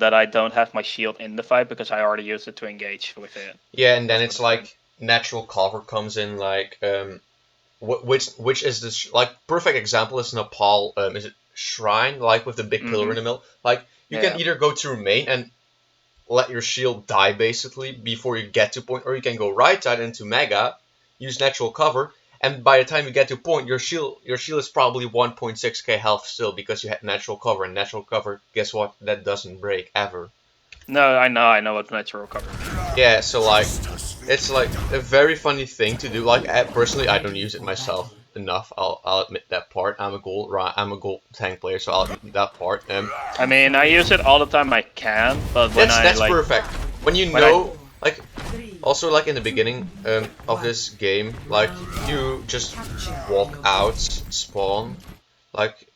that I don't have my shield in the fight because I already used it to engage with it. Yeah, and then That's it's what I'm like natural cover comes in, like which is this like perfect example is Nepal. Is it Shrine, like with the big pillar in the middle? Like you can Yeah. either go through main and let your shield die basically before you get to point, or you can go right side into Mega, use natural cover, and by the time you get to point, your shield is probably 1.6k health still because you had natural cover, and natural cover, guess what? That doesn't break ever. No, I know what natural cover means. Yeah, so like it's like a very funny thing to do. Like personally, I don't use it myself enough. I'll admit that part. I'm a gold tank player, so I'll admit that part. I mean, I use it all the time I can, but when That's perfect. When you when I know, like, also like in the beginning of this game, like you just walk out, spawn. Like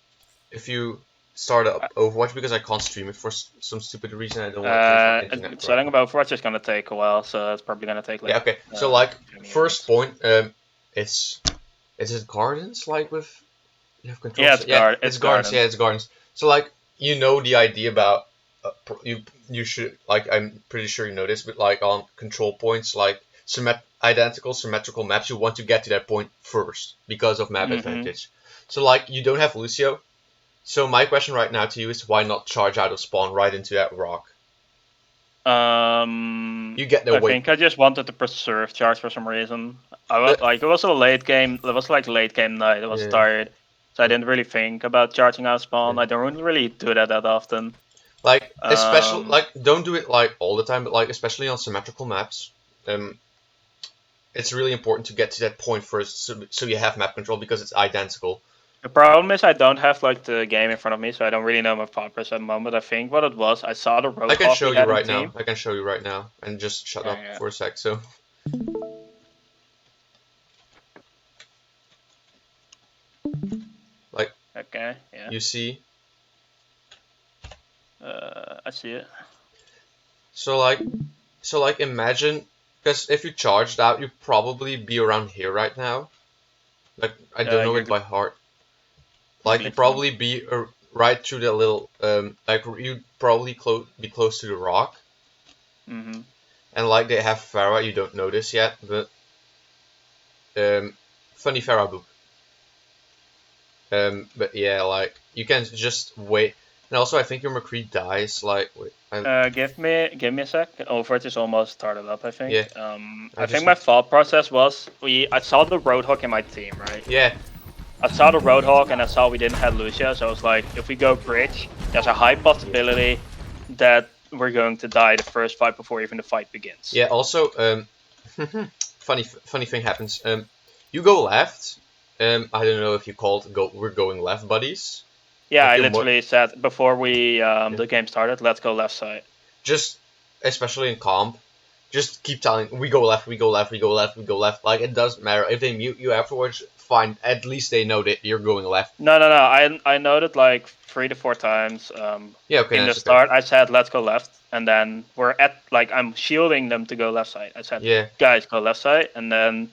if you start up Overwatch, because I can't stream it for some stupid reason, I don't want to pay for internet right setting now. up Overwatch is gonna take a while, so it's probably gonna take like Yeah, okay. So like 20 first minutes. point, it's is it gardens like with you have control? Yeah, Yeah, it's it's gardens. Yeah, gardens. it's gardens. So like you know the idea about you should like I'm pretty sure you know this, but like on control points like identical symmetrical maps, you want to get to that point first because of map advantage. So like you don't have Lucio. So my question right now to you is why not charge out of spawn right into that rock? You get the I weight. think I just wanted to preserve charge for some reason. The, Like it was a late game. It was like late game night. I was yeah, tired, so I didn't really think about charging out spawn. yeah. I don't really do that often. Like especially Um, like don't do it like all the time, but like especially on symmetrical maps. It's really important to get to that point first, so you have map control because it's identical. the problem is I don't have like the game in front of me, so I don't really know my thought process at the moment. I think what it was, I saw the I can Roadhog show we you had in right now. team. I can show you right now, and just shut Yeah, up yeah. for a sec. So, like, Okay, yeah. you see, I see it. so like, imagine, because if you charged out, you'd probably be around here right now. Like, I don't know You're it by heart. you're Like, you'd glitching. probably be right through the little, like, you'd probably be close to the rock. Mhm. And like they have Farah, you don't know this yet, but funny Farah book. But yeah, like you can just wait. And also, I think your McCree dies. Like, wait, Give me a sec. Overwatch is almost started up. I yeah, think. I I think just my thought process was I saw the Roadhog in my team, right? yeah, I saw the Roadhog and I saw we didn't have Lucia, so I was like, if we go bridge, there's a high possibility that we're going to die the first fight before even the fight begins. yeah. Also, funny thing happens. You go left. I don't know if you called go. We're going left, buddies. Yeah, Like I you're more literally said before we yeah. the game started, let's go left side. Just especially in comp. Just keep telling we go left, we go left, we go left, we go left. Like it doesn't matter if they mute you afterwards. Fine, at least they know that you're going left. No. I noted like 3 to 4 times. Yeah, okay, In the that's okay. start, I said let's go left, and then we're at like I'm shielding them to go left side. I said, Yeah, guys, go left side, and then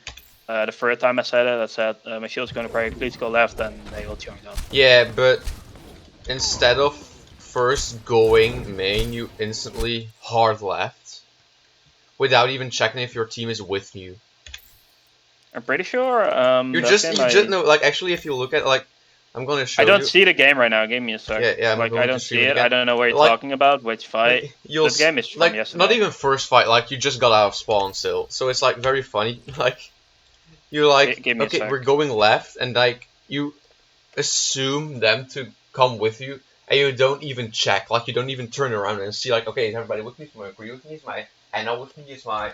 the third time I said it, I said my shield's going to break. Please go left, and they all joined up. yeah, but instead of first going main, you instantly hard left without even checking if your team is with you. I'm pretty sure last game You just know like actually if you look at like I'm gonna I show don't you. see the game right now. Give me a sec. Yeah, I'm Like I going to don't stream see it it. I again. don't know what you're Like talking about. Which fight? you'll This game is from like not yesterday. even first fight. Like you just got out of spawn still, so it's like very funny. Like you're like Give me a okay, we're sec. going left, and like you assume them to come with you, and you don't even check. Like you don't even turn around and see like okay, is everybody with me? Is my agree with me? Is my Anna with me? Is my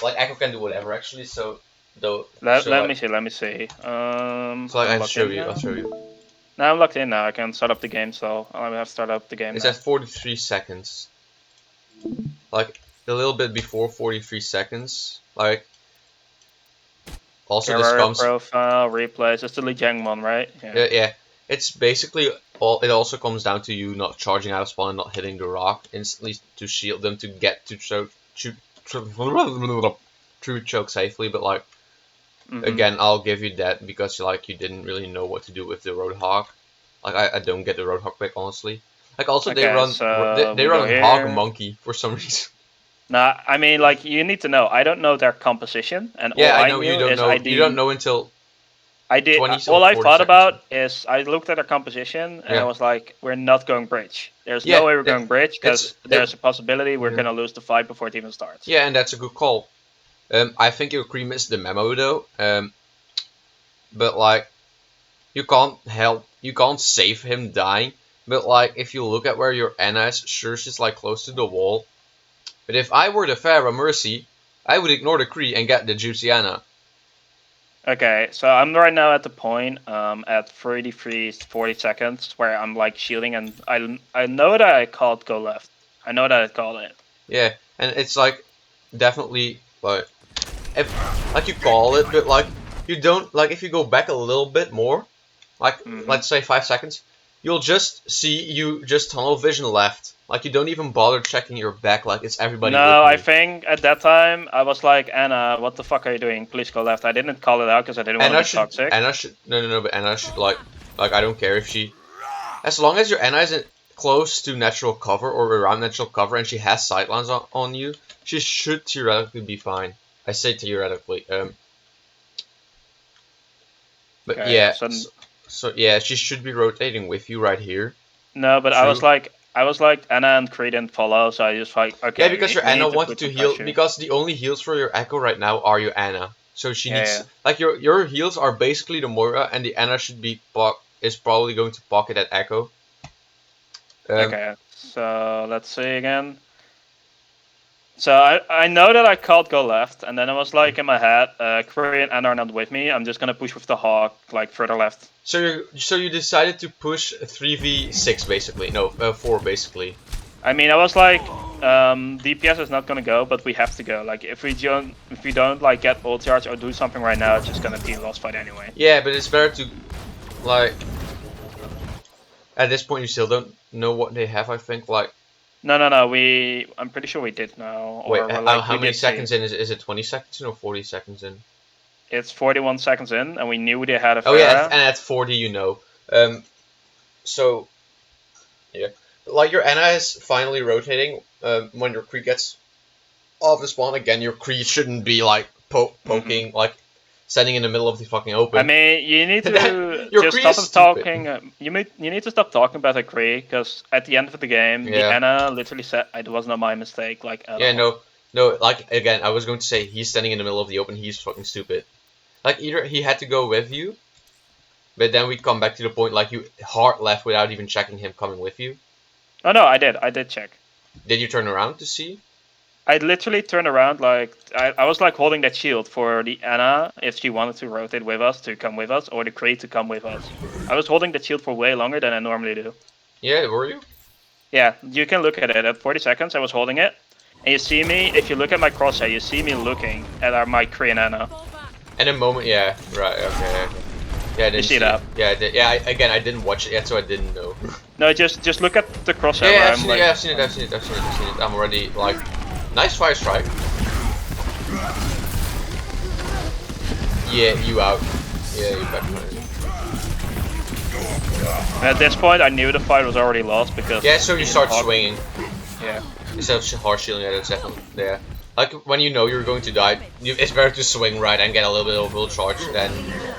like Echo can do whatever actually. So though Let me see. Let me see. so like I'm I'll logged show in you. I'll now. show you. Now I'm logged in now. I can start up the game, so I'll have to start up the game It's now. at 43 seconds. Like a little bit before 43 seconds. Like also this Carrier comes profile, replays. It's the Li Jiang one, right? Yeah. yeah. It's basically all. It also comes down to you not charging out of spawn and not hitting the rock instantly to shield them to get to choke safely. But like again, I'll give you that because like you didn't really know what to do with the Roadhog. Like I don't get the Roadhog pick honestly. Like also Okay, they run so they we go run Hog here. Monkey for some reason. Nah, I mean, like, you need to know. I don't know their composition, and all Yeah, I I know you knew don't is know. You don't know until I did. 20 or All I 40 thought seconds. about is I looked at their composition and I Yeah. was like, we're not going bridge. There's Yeah, no way we're going bridge because that, there's a possibility we're yeah. gonna lose the fight before it even starts. Yeah, and that's a good call. I think your Kree missed the memo though. But like, you can't save him dying. But like, if you look at where your Anna is, sure she's like close to the wall. But if I were the Pharaoh Mercy, I would ignore the Kree and get the juicy Anna. Okay, so I'm right now at the point at 40 seconds where I'm like shielding and I know that I called go left. I know that I called it. Yeah, and it's like definitely like if like you call it, but like you don't like if you go back a little bit more, like let's say 5 seconds, you'll just see you just tunnel vision left. Like you don't even bother checking your back. Like it's everybody. No, with I me. think at that time I was like, Anna, what the fuck are you doing? Please go left. I didn't call it out because I didn't want to be toxic. Anna should no, but Anna should like I don't care if she, as long as your Anna isn't close to natural cover or around natural cover and she has sightlines on you, she should theoretically be fine. I say theoretically. But Okay, yeah, so so yeah, she should be rotating with you right here. no, but True. I was like Anna and Kree didn't follow, so I just like okay. Yeah, because your we Anna need to wanted put to some heal pressure. because the only heals for your Echo right now are your Anna. So she needs Yeah. like your heals are basically the Moira and the Anna should be is probably going to pocket at Echo. Okay, so let's see again. So I know that I called go left, and then I was like in my head, Kree and Anna are not with me. I'm just gonna push with the Hawk like further left. So you decided to push 3v6 basically, no 4 basically. I mean, I was like, DPS is not gonna go, but we have to go. Like, if we don't like get ult charge or do something right now, it's just gonna be a lost fight anyway. Yeah, but it's better to, like, at this point you still don't know what they have. I think like. No. I'm pretty sure we did now. Wait, like, how many seconds in is it? 20 seconds in or 40 seconds in? It's 41 seconds in, and we knew they had a. Oh yeah, and at 40 you know. So yeah, like your Anna is finally rotating. When your Kree gets off the spawn again, your Kree shouldn't be like poking, like standing in the middle of the fucking open. I mean, you need to just stop talking. You need to stop talking about the Kree, because at the end of the game, the Anna literally said it was not my mistake. Like at all. No. Like again, I was going to say he's standing in the middle of the open. He's fucking stupid. Like either he had to go with you, but then we come back to the point like you hard left without even checking him coming with you. Oh no, I did check. Did you turn around to see? I literally turned around, like I was like holding that shield for the Anna if she wanted to rotate with us to come with us, or the Kree to come with us. I was holding that shield for way longer than I normally do. Yeah, were you? Yeah, you can look at it. At 40 seconds, I was holding it, and you see me. If you look at my crosshair, you see me looking at my Kree and Anna. And a moment, yeah, right, okay. Yeah, I didn't see that. Yeah, I did. Yeah, again, I didn't watch it yet, so I didn't know. No, just look at the crosshair. Yeah, I've seen it. I'm already like, nice fire strike. Yeah, you out. Yeah, you backfired. At this point, I knew the fight was already lost because. Yeah, so you start swinging. Yeah. Instead of hard shielding, yeah, that's definitely yeah. Like when you know you're going to die, it's better to swing right and get a little bit of will charge than.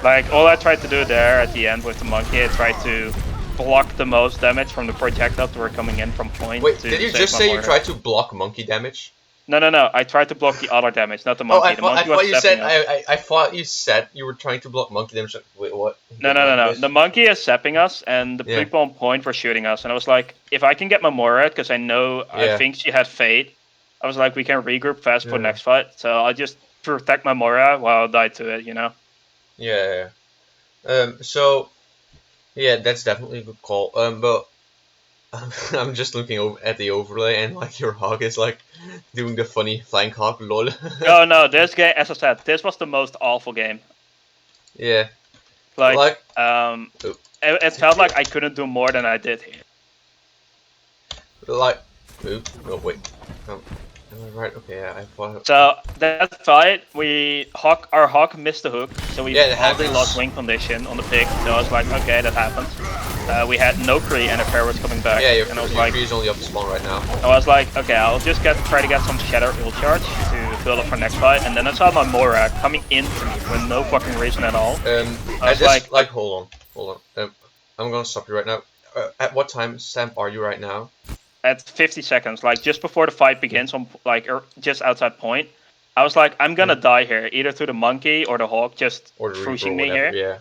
Like all I tried to do there at the end with the monkey, I tried to block the most damage from the projectiles that were coming in from point. Wait, did you just say you tried to block monkey damage? No. I tried to block the other damage, not the monkey. I thought you said you were trying to block monkey damage. Wait, what? No. The monkey is zapping us, and the people on point were shooting us. And I was like, if I can get my Moira, because I think she had Fade. I was like, we can regroup fast for next fight. So I'll just protect my Moira while I die to it, you know? Yeah. So, yeah, that's definitely a good call. But I'm just looking over at the overlay, and like your hog is like doing the funny flank hog, lol. Oh no, this game, as I said, this was the most awful game. Yeah. Like it felt like I couldn't do more than I did here. Like, no wait. Right, okay, yeah, I thought. So that fight, our Hawk missed the hook, so we probably lost wing condition on the pick. So I was like, okay, that happens. we had no Kree and a Fair was coming back. Yeah, your Kree is only up to spawn right now. I was like, okay, I'll just try to get some Shatter ult charge to build up for next fight, and then I saw my Morak coming into me for no fucking reason at all. I just like hold on. I'm gonna stop you right now. At what time stamp are you right now? At 50 seconds, like just before the fight begins, on like just outside point. I was like, I'm gonna die here, either through the monkey or the hawk just pushing me here. Yeah.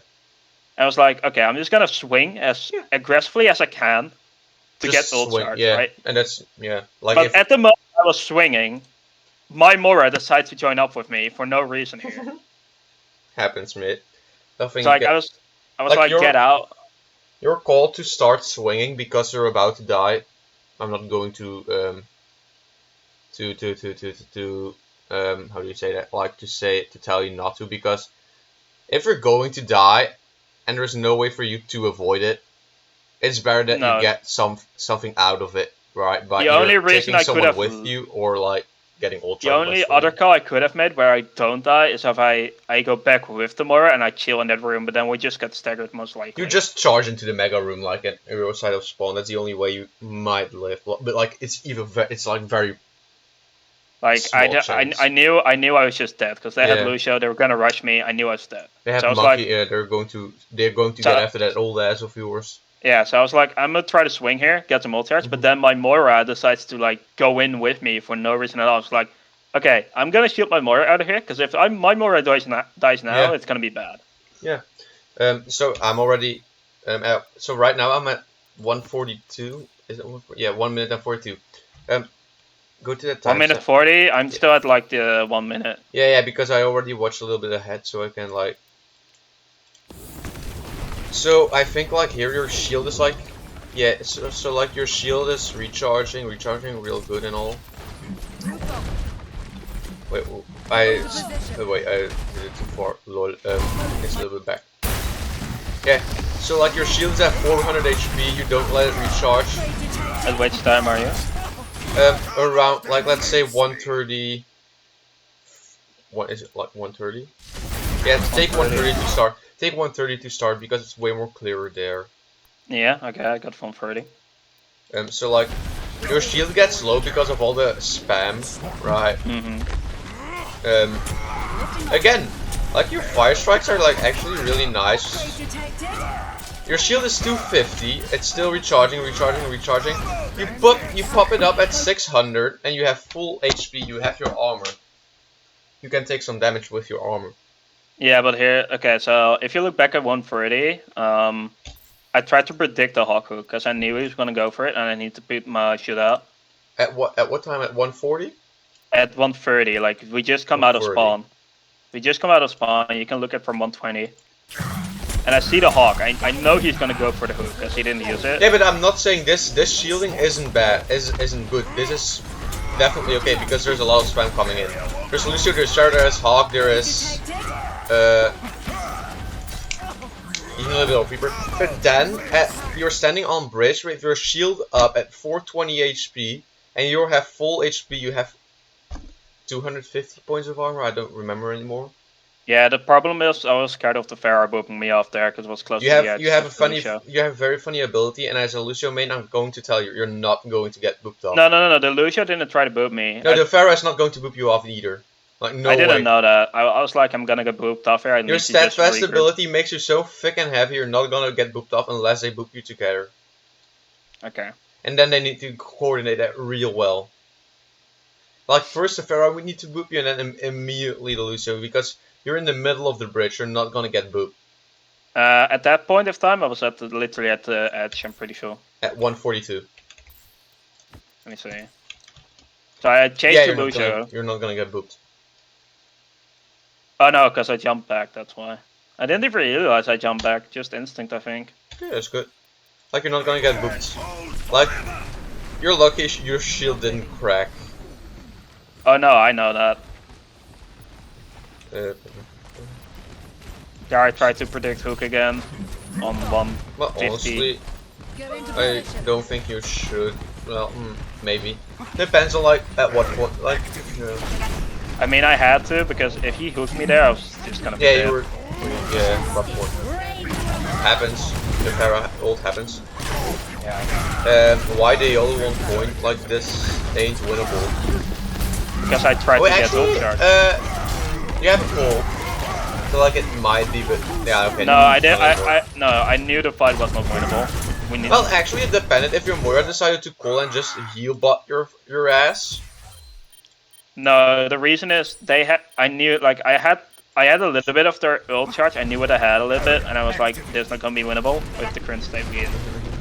I was like, okay, I'm just gonna swing as aggressively as I can to just get ult charge, yeah. right? And that's like. But at the moment I was swinging, my Mora decided to join up with me for no reason here. Happens, mate. Nothing. So like I was like get out. You're called to start swinging because you're about to die. I'm not going to how do you say that? Like to tell you not to, because if you're going to die and there's no way for you to avoid it, it's better that you get something out of it, right? By the only reason I could have with you or like getting ultra. The only other call I could have made where I don't die is if I go back with the Mora and I chill in that room, but then we just get staggered most likely. You just charge into the mega room like at your side of spawn. That's the only way you might live. But like it's like very. Like I knew I was just dead because they had Lucio. They were gonna rush me. I knew I was dead. They have so Monkey. Yeah, they're going to get after that old ass of yours. Yeah, so I was like, I'm gonna try to swing here, get some ult charge, but then my Mora decides to like go in with me for no reason at all. I was like, okay, I'm gonna shield my Mora out of here because if my Mora dies now, it's gonna be bad. Yeah. So I'm already. So right now I'm at 142. Is it 142? Yeah, 1 minute and 42. Go to that time. 1 minute 40. I'm still at like the 1 minute. Yeah, because I already watched a little bit ahead, so I can like. So I think like here your shield is like, yeah. So like your shield is recharging real good and all. Wait, I did it too far. Lol. It's a little bit back. Yeah. So like your shield's at 400 HP. You don't let it recharge. At which time are you? Around like let's say 130. What is it like 130? Yeah, take 130 to start. Take 130 to start because it's way more clearer there. Yeah, okay, I got 130. So like your shield gets low because of all the spam, right? Again, like your fire strikes are like actually really nice. Your shield is 250. It's still recharging. You pop it up at 600 and you have full HP. You have your armor. You can take some damage with your armor. Yeah, but here, okay, so if you look back at 130, I tried to predict the Hawk Hook because I knew he was going to go for it and I need to put my shield out. At what time? At 140? At 130, like we just come out of spawn. You can look at from 120. And I see the Hawk. I know he's going to go for the hook because he didn't use it. Yeah, but I'm not saying this shielding isn't bad, isn't good. This is definitely okay because there's a lot of spam coming in. There's Lucio, there's Shatter, there's Hawk, there is even a little bit of Reaper. But then you're standing on bridge with your shield up at 420 HP and you have full HP. You have 250 points of armor. I don't remember anymore. Yeah, the problem is I was scared of the Pharah booping me off there because it was close to the edge. You have a very funny ability, and as a Lucio main, I'm going to tell you, you're not going to get booped off. No, the Lucio didn't try to boop me. No, the Pharah is not going to boop you off either. Like no way. I didn't know that. I was like, I'm gonna get booped off here. Your steadfast ability makes you so thick and heavy, you're not gonna get booped off unless they boop you together. Okay. And then they need to coordinate that real well. Like first the Pharah, we need to boop you, and then immediately the Lucio, because you're in the middle of the bridge, you're not gonna get booped. At that point of time, I was literally at the edge, I'm pretty sure. At 142. Let me see. So I chased the Lucio. You're not gonna get booped. Oh no, because I jumped back, that's why. I didn't even realize I jumped back, just instinct, I think. Yeah, that's good. Like you're not gonna get booped. Like, you're lucky your shield didn't crack. Oh no, I know that. Yeah, I tried to predict hook again on 150. Well, honestly, I don't think you should. Well, maybe. Depends on like at what point. Like, you know. I mean, I had to because if he hooked me there, I was just gonna be dead. Yeah, rough one. Happens. the Pharah ult happens. Yeah. Why the other 1 point like this ain't winnable? Because I tried to get ult charge. You have a call. So like it might be, but yeah, okay. No, I did. I knew the fight was not winnable. Well, actually, it depended. If your Moira decided to call and just heal bot your ass. No, the reason is they had. I knew like I had a little bit of their ult charge. I knew what I had a little bit, and I was like, "This not gonna be winnable with the current state we in."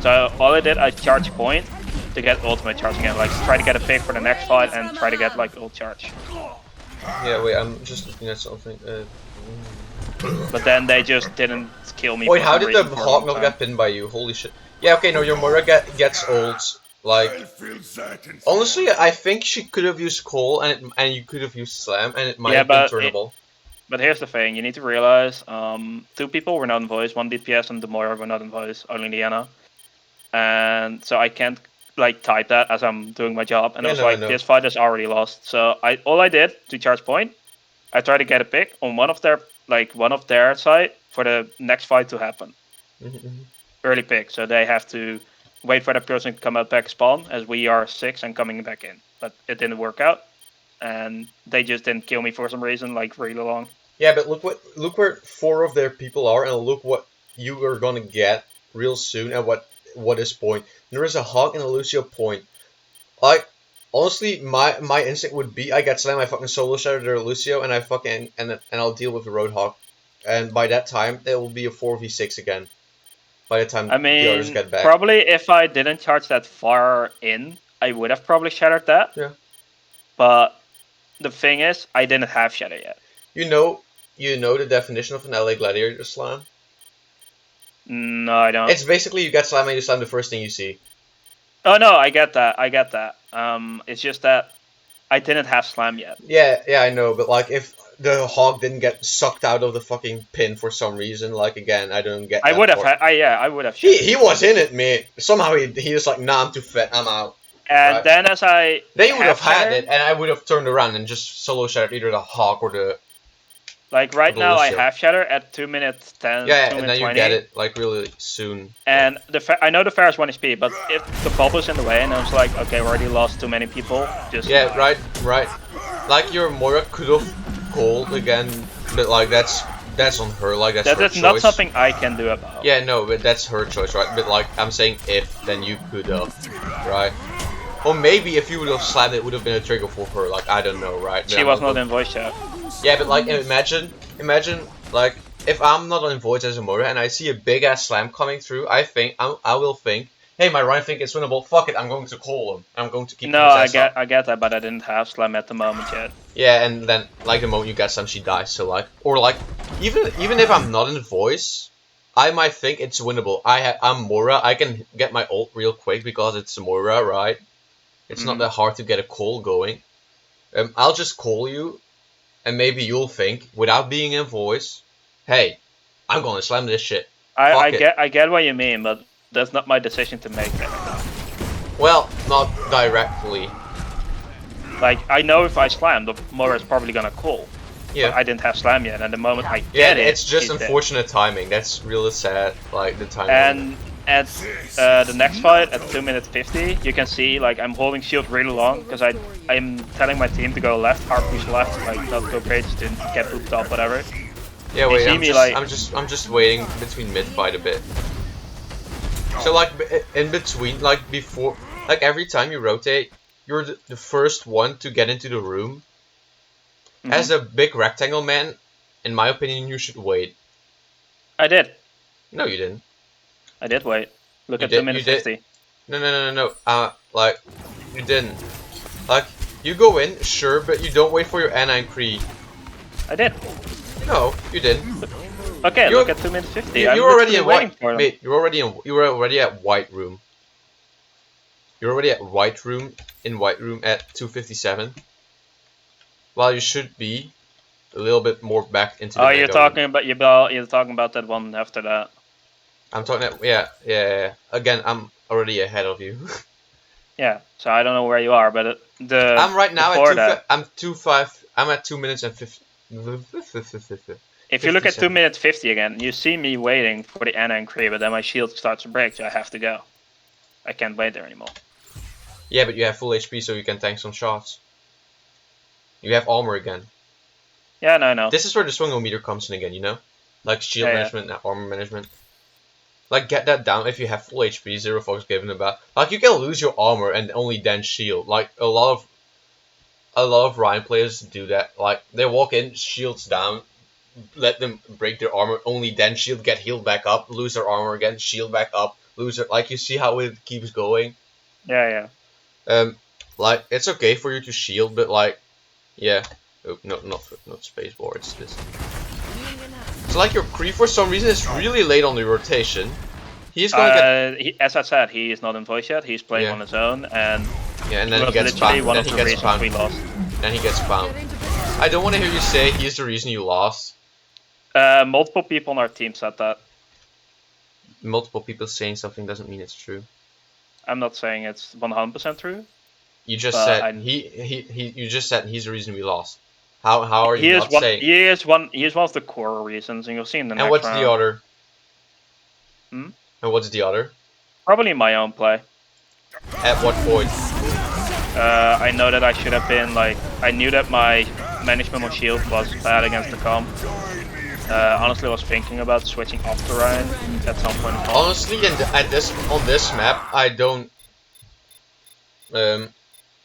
So all I did, I charge point to get ultimate charge again. Like try to get a pick for the next fight and try to get like ult charge. Yeah, wait, I'm just looking at something. But then they just didn't kill me. Wait, how did the Hawk not get pinned by you? Holy shit. Yeah, okay, no, your Moira gets ult. Like, honestly, I think she could have used Cole and you could have used Slam and it might have been turnable. But here's the thing, you need to realize, 2 people were not in voice, 1 DPS and the Moira were not in voice, only Liana. And so I can't like type that as I'm doing my job. And I was like, this fight is already lost. So all I did to charge point, I tried to get a pick on one of their side for the next fight to happen. Early pick, so they have to wait for that person to come out back spawn as we are 6 and coming back in. But it didn't work out. And they just didn't kill me for some reason, like really long. Yeah, but look where 4 of their people are, and look what you are gonna get real soon, and what is point. There is a Hawk and a Lucio point. Like, honestly, my instinct would be I get slam, I fucking solo shatter their Lucio, and I fucking and I'll deal with the Roadhog, and by that time it will be a 4v6 again. By the time the others get back. Probably if I didn't charge that far in, I would have probably shattered that. Yeah. But the thing is, I didn't have shatter yet. You know the definition of an LA Gladiator slam? No, I don't. It's basically you get slam and you slam the first thing you see. Oh no, I get that. It's just that I didn't have slam yet. Yeah, I know, but like if the Hog didn't get sucked out of the fucking pin for some reason, like again, I don't get. I would have. I would have. He was in it, mate. Somehow he was like, nah, I'm too fat, I'm out. And then as I they would have had it, and I would have turned around and just solo shattered either the Hawk or the. Like right now, I have shatter at 2 minutes 10. Yeah, 2 and minutes then 20. you get it like really soon. And I know the fair is 1 HP, but if the bubble's in the way, and I was like, okay, we already lost too many people. Just right. Like your Moira could have called again, but like that's on her. Like that's her choice. Not something I can do about. Yeah, no, but that's her choice, right? But like I'm saying, if then you could have, right? Or maybe if you would have slammed it, would have been a trigger for her. Like I don't know, right? She was not in voice chat. Yeah, but like imagine like if I'm not in voice as a Moira and I see a big ass slam coming through, I will think, hey, my Ryan think it's winnable. Fuck it, I'm going to call him. I'm going to keep. No, I get that, but I didn't have slam at the moment yet. Yeah, and then like the moment you get slam, she dies. So like, or like even if I'm not in voice, I might think it's winnable. I'm Moira. I can get my ult real quick because it's Moira, right? It's not that hard to get a call going. I'll just call you, and maybe you'll think, without being in voice, hey, I'm gonna slam this shit. I get what you mean, but that's not my decision to make. Well, not directly. Like, I know if I slam, the Moira is probably gonna call. Yeah. But I didn't have slam yet, and the moment I get it, it's just unfortunate timing. That's really sad, like the timing. And at the next fight, at 2 minutes 50, you can see, like, I'm holding shield really long, because I'm telling my team to go left, hard push left, like, not go crazy, to get booped up, whatever. Yeah, wait, I'm just waiting between mid fight a bit. So, like, in between, like, before, like, every time you rotate, you're the first one to get into the room. As a big rectangle man, in my opinion, you should wait. I did. No, you didn't. I did wait. Look at 2 minutes 50. No. Like, you didn't. Like, you go in, sure, but you don't wait for your N9 Kree. I did. No, you didn't. Okay, look at 2 minutes 50. You're already in white. Mate, you were already at white room. You're already at white room at 2:57. While you should be a little bit more back into the. Oh, you're talking about that one after that. I'm talking. Yeah. Again, I'm already ahead of you. Yeah, so I don't know where you are, but I'm right now at I'm at 2 minutes and 50. If you look at 2 minutes 50 again, you see me waiting for the Ana and Kree, but then my shield starts to break, so I have to go. I can't wait there anymore. Yeah, but you have full HP, so you can tank some shots. You have armor again. Yeah, no, I know. This is where the swingometer comes in again, you know? Like shield management and armor management. Like, get that down if you have full HP, zero focus given about. Like, you can lose your armor and only then shield. Like, a lot of Rein players do that. Like, they walk in, shields down, let them break their armor, only then shield, get healed back up, lose their armor again, shield back up, lose their... Like, you see how it keeps going? Yeah. Like, it's okay for you to shield, but like, yeah. Oh, no, not spacebar, it's this. So like your Kree for some reason is really late on the rotation. He's gonna get... as I said, he is not in voice yet, he's playing on his own, and... Yeah, and then he gets found. One of the reasons we lost. Then he gets found. I don't want to hear you say he's the reason you lost. Multiple people on our team said that. Multiple people saying something doesn't mean it's true. I'm not saying it's 100% true. You just said you just said he's the reason we lost. How are you not saying? He is one of the core reasons, and you'll see in the next round. And what's the other? And what's the other? Probably my own play. At what point? I know that I should have been like... I knew that my management on shield was bad against the comp. Honestly, I was thinking about switching off to Rein at some point. Honestly, on this map, I don't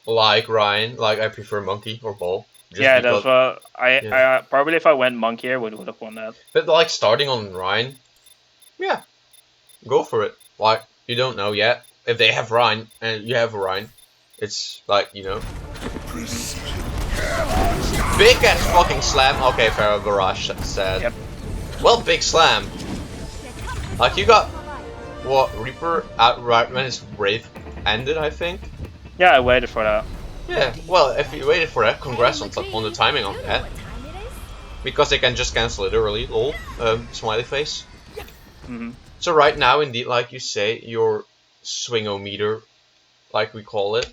like Rein. Like, I prefer Monkey or Ball. Yeah, that's what I probably if I went Monkey, I would have won that. But like starting on Rein, yeah, go for it. Like, you don't know yet if they have Rein and you have Rein. It's like, you know, big ass fucking slam. Okay, Pharaoh Barrage said. Yep. Well, big slam. Like, you got what, Reaper out right when his Wraith ended, I think. Yeah, I waited for that. Yeah, well, if you waited for that, congrats on the timing on that. Because they can just cancel it early, lol, smiley face. So right now, indeed, like you say, your swingometer, like we call it,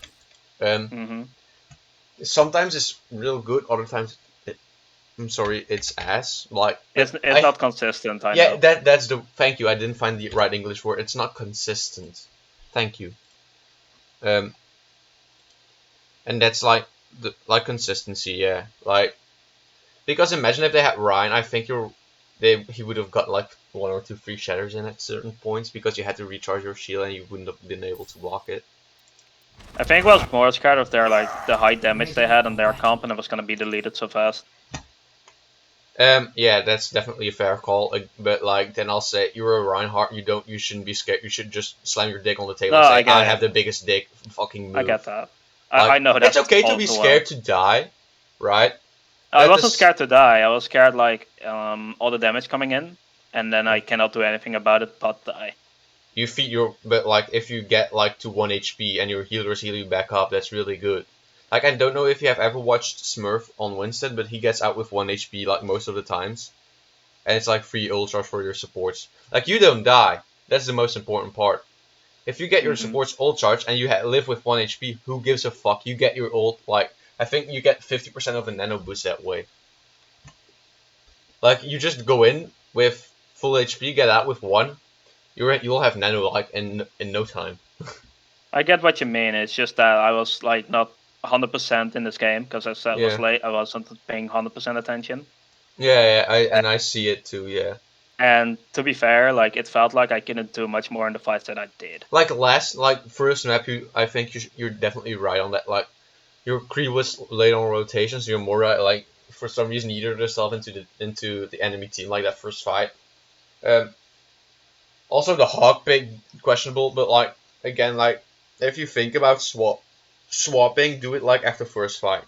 sometimes it's real good, other times, it's ass. Like, it's not consistent, I know. that's the, thank you, I didn't find the right English word, it's not consistent. Thank you. And that's like consistency, yeah. Like, because imagine if they had Rein, I think he would have got like 1 or 2 free shatters in at certain points because you had to recharge your shield and you wouldn't have been able to block it. I think I was more scared of their the high damage they had on their comp and it was gonna be deleted so fast. Yeah, that's definitely a fair call. But like, then I'll say you're a Reinhardt. You shouldn't be scared. You should just slam your dick on the table and say, I have the biggest dick. Fucking move. I get that. Like, I know that. It's okay to be scared to die, right? I wasn't scared to die. I was scared like all the damage coming in, and then I cannot do anything about it but die. You feed but like if you get like to 1 HP and your healers heal you back up, that's really good. Like, I don't know if you have ever watched Smurf on Winston, but he gets out with 1 HP like most of the times, and it's like free ultras for your supports. Like, you don't die. That's the most important part. If you get your supports ult charge and you live with 1 HP, who gives a fuck? You get your ult, like, I think you get 50% of a nano boost that way. Like, you just go in with full HP, get out with 1, you'll have nano, like, in no time. I get what you mean, it's just that I was, like, not 100% in this game, because I said it was late, I wasn't paying 100% attention. Yeah, I see it too, yeah. And to be fair, like, it felt like I couldn't do much more in the fights that I did. Like first map, I think you're definitely right on that. Like, your Kree was late on rotation, so you're more right. Like, for some reason, you either yourself into the enemy team, like that first fight. Also, the Hawk pick questionable, but like again, like if you think about swapping, do it like after first fight.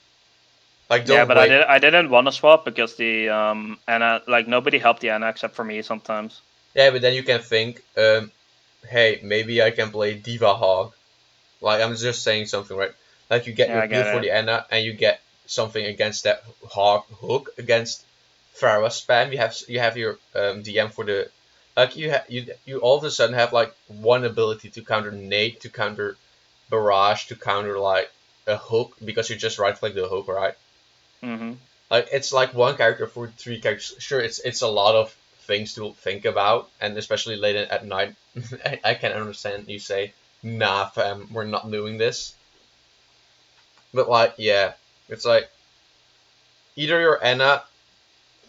Like, don't but wait. I didn't want to swap because the Ana, like, nobody helped the Ana except for me sometimes. Yeah, but then you can think, hey, maybe I can play D.Va Hog. Like, I'm just saying something, right? Like, you get your build for the Ana, and you get something against that Hog hook against Pharah spam. You have your DM for the, like, you all of a sudden have like one ability to counter nade, to counter barrage, to counter like a hook, because you just right click the hook, right? Like it's like one character for 3 characters. Sure, it's a lot of things to think about, and especially late at night. I can understand you say, nah, fam, we're not doing this. But like, yeah, it's like either you're Anna,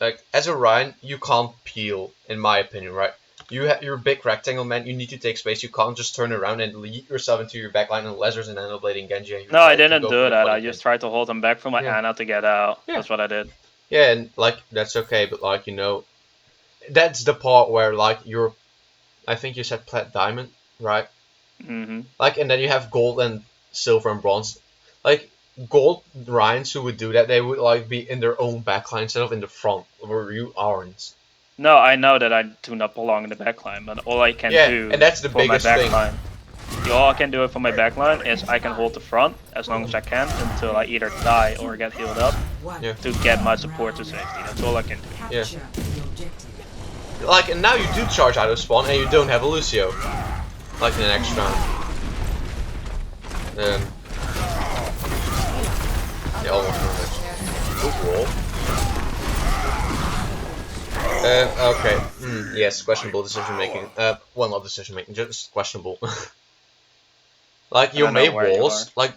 like as a Rein, you can't peel, in my opinion, right? You're a big rectangle man. You need to take space. You can't just turn around and lead yourself into your backline unless there's an Anna blading Genji. And no, I didn't do that. I just tried to hold him back from my Anna to get out. Yeah. That's what I did. Yeah, and like that's okay, but like that's the part where like I think you said plat diamond, right? Mm-hmm. Like, and then you have gold and silver and bronze. Like gold Reins who would do that, they would like be in their own backline instead of in the front, where you aren't. No, I know that I do not belong in the backline, but all I can do and that's the for biggest my backline, all I can do for my backline is I can hold the front as long as I can until I either die or get healed up to get my support to safety. That's all I can do. Yeah. Like, and now you do charge out of spawn and you don't have a Lucio. Like in the next round. Yeah, almost perfect. Good roll. Okay. Yes, questionable decision making. Well, not decision making, just questionable. Like you made walls, like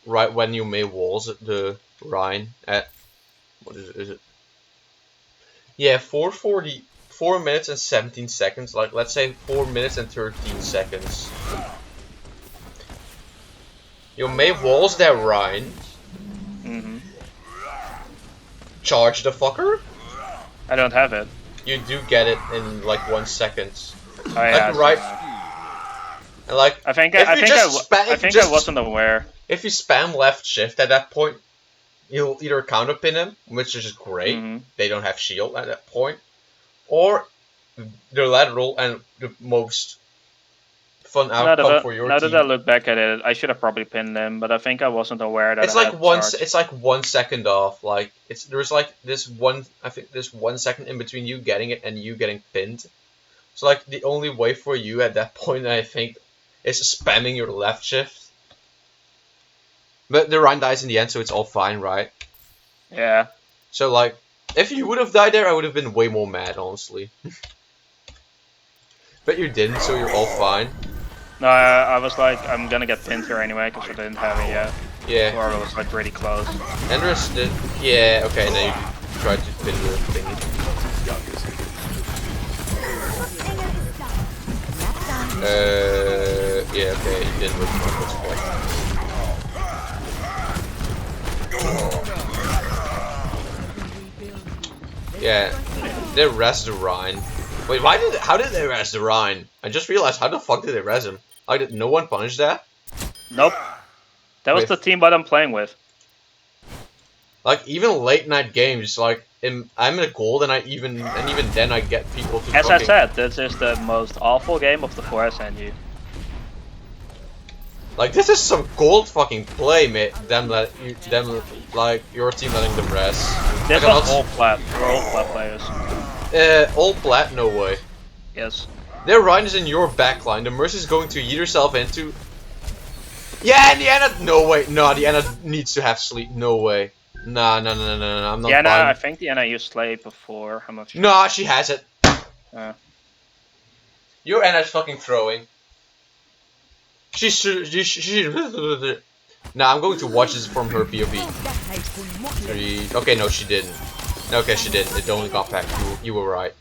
right when you made walls at the Rein at what is it? Yeah, 4 minutes and 17 seconds. Like let's say 4 minutes and 13 seconds. You made walls that Rein. Charge the fucker. I don't have it. You do get it in like 1 second. Oh, yeah, like right. And like I think I wasn't aware. If you spam left shift at that point, you'll either counter pin him, which is great. They don't have shield at that point, or the lateral and the most fun outcome for your team. Now that I look back at it, I should have probably pinned him, but I think I wasn't aware that it's like 1 second off. Like there's like this one. I think there's 1 second in between you getting it and you getting pinned. So like the only way for you at that point, I think, is spamming your left shift. But the Rein dies in the end, so it's all fine, right? Yeah. So like, if you would have died there, I would have been way more mad, honestly. But you didn't, so you're all fine. No, I was like, I'm gonna get pinned here anyway, because I didn't have it yet. Yeah. Or I was like really close. Endress did. Yeah, okay, and then you tried to pin the thingy. Yeah, okay, you didn't look at this point. Yeah, they res the Rein. Wait, how did they res the Rein? I just realized, how the fuck did they res him? Did no one punish that? Nope. That was the team that I'm playing with. Like, even late night games, like, I'm in a gold, and even then I get people to As I said, this is the most awful game of the 4SNU. Like, this is some gold fucking play, mate. Like, your team letting them rest. This was all plat. We're all plat players. All plat? No way. Yes. Their Rein is in your backline. The Mercy is going to yeet herself into... Yeah, and the Anna... No way. No, the Anna needs to have sleep. No way. No, I'm not buying. I think the Anna used Slay before. I'm not sure. No, she has it. Your Anna's fucking throwing. She Nah, I'm going to watch this from her POV. Okay, no, she didn't. Okay, she didn't. It only got back. You were right.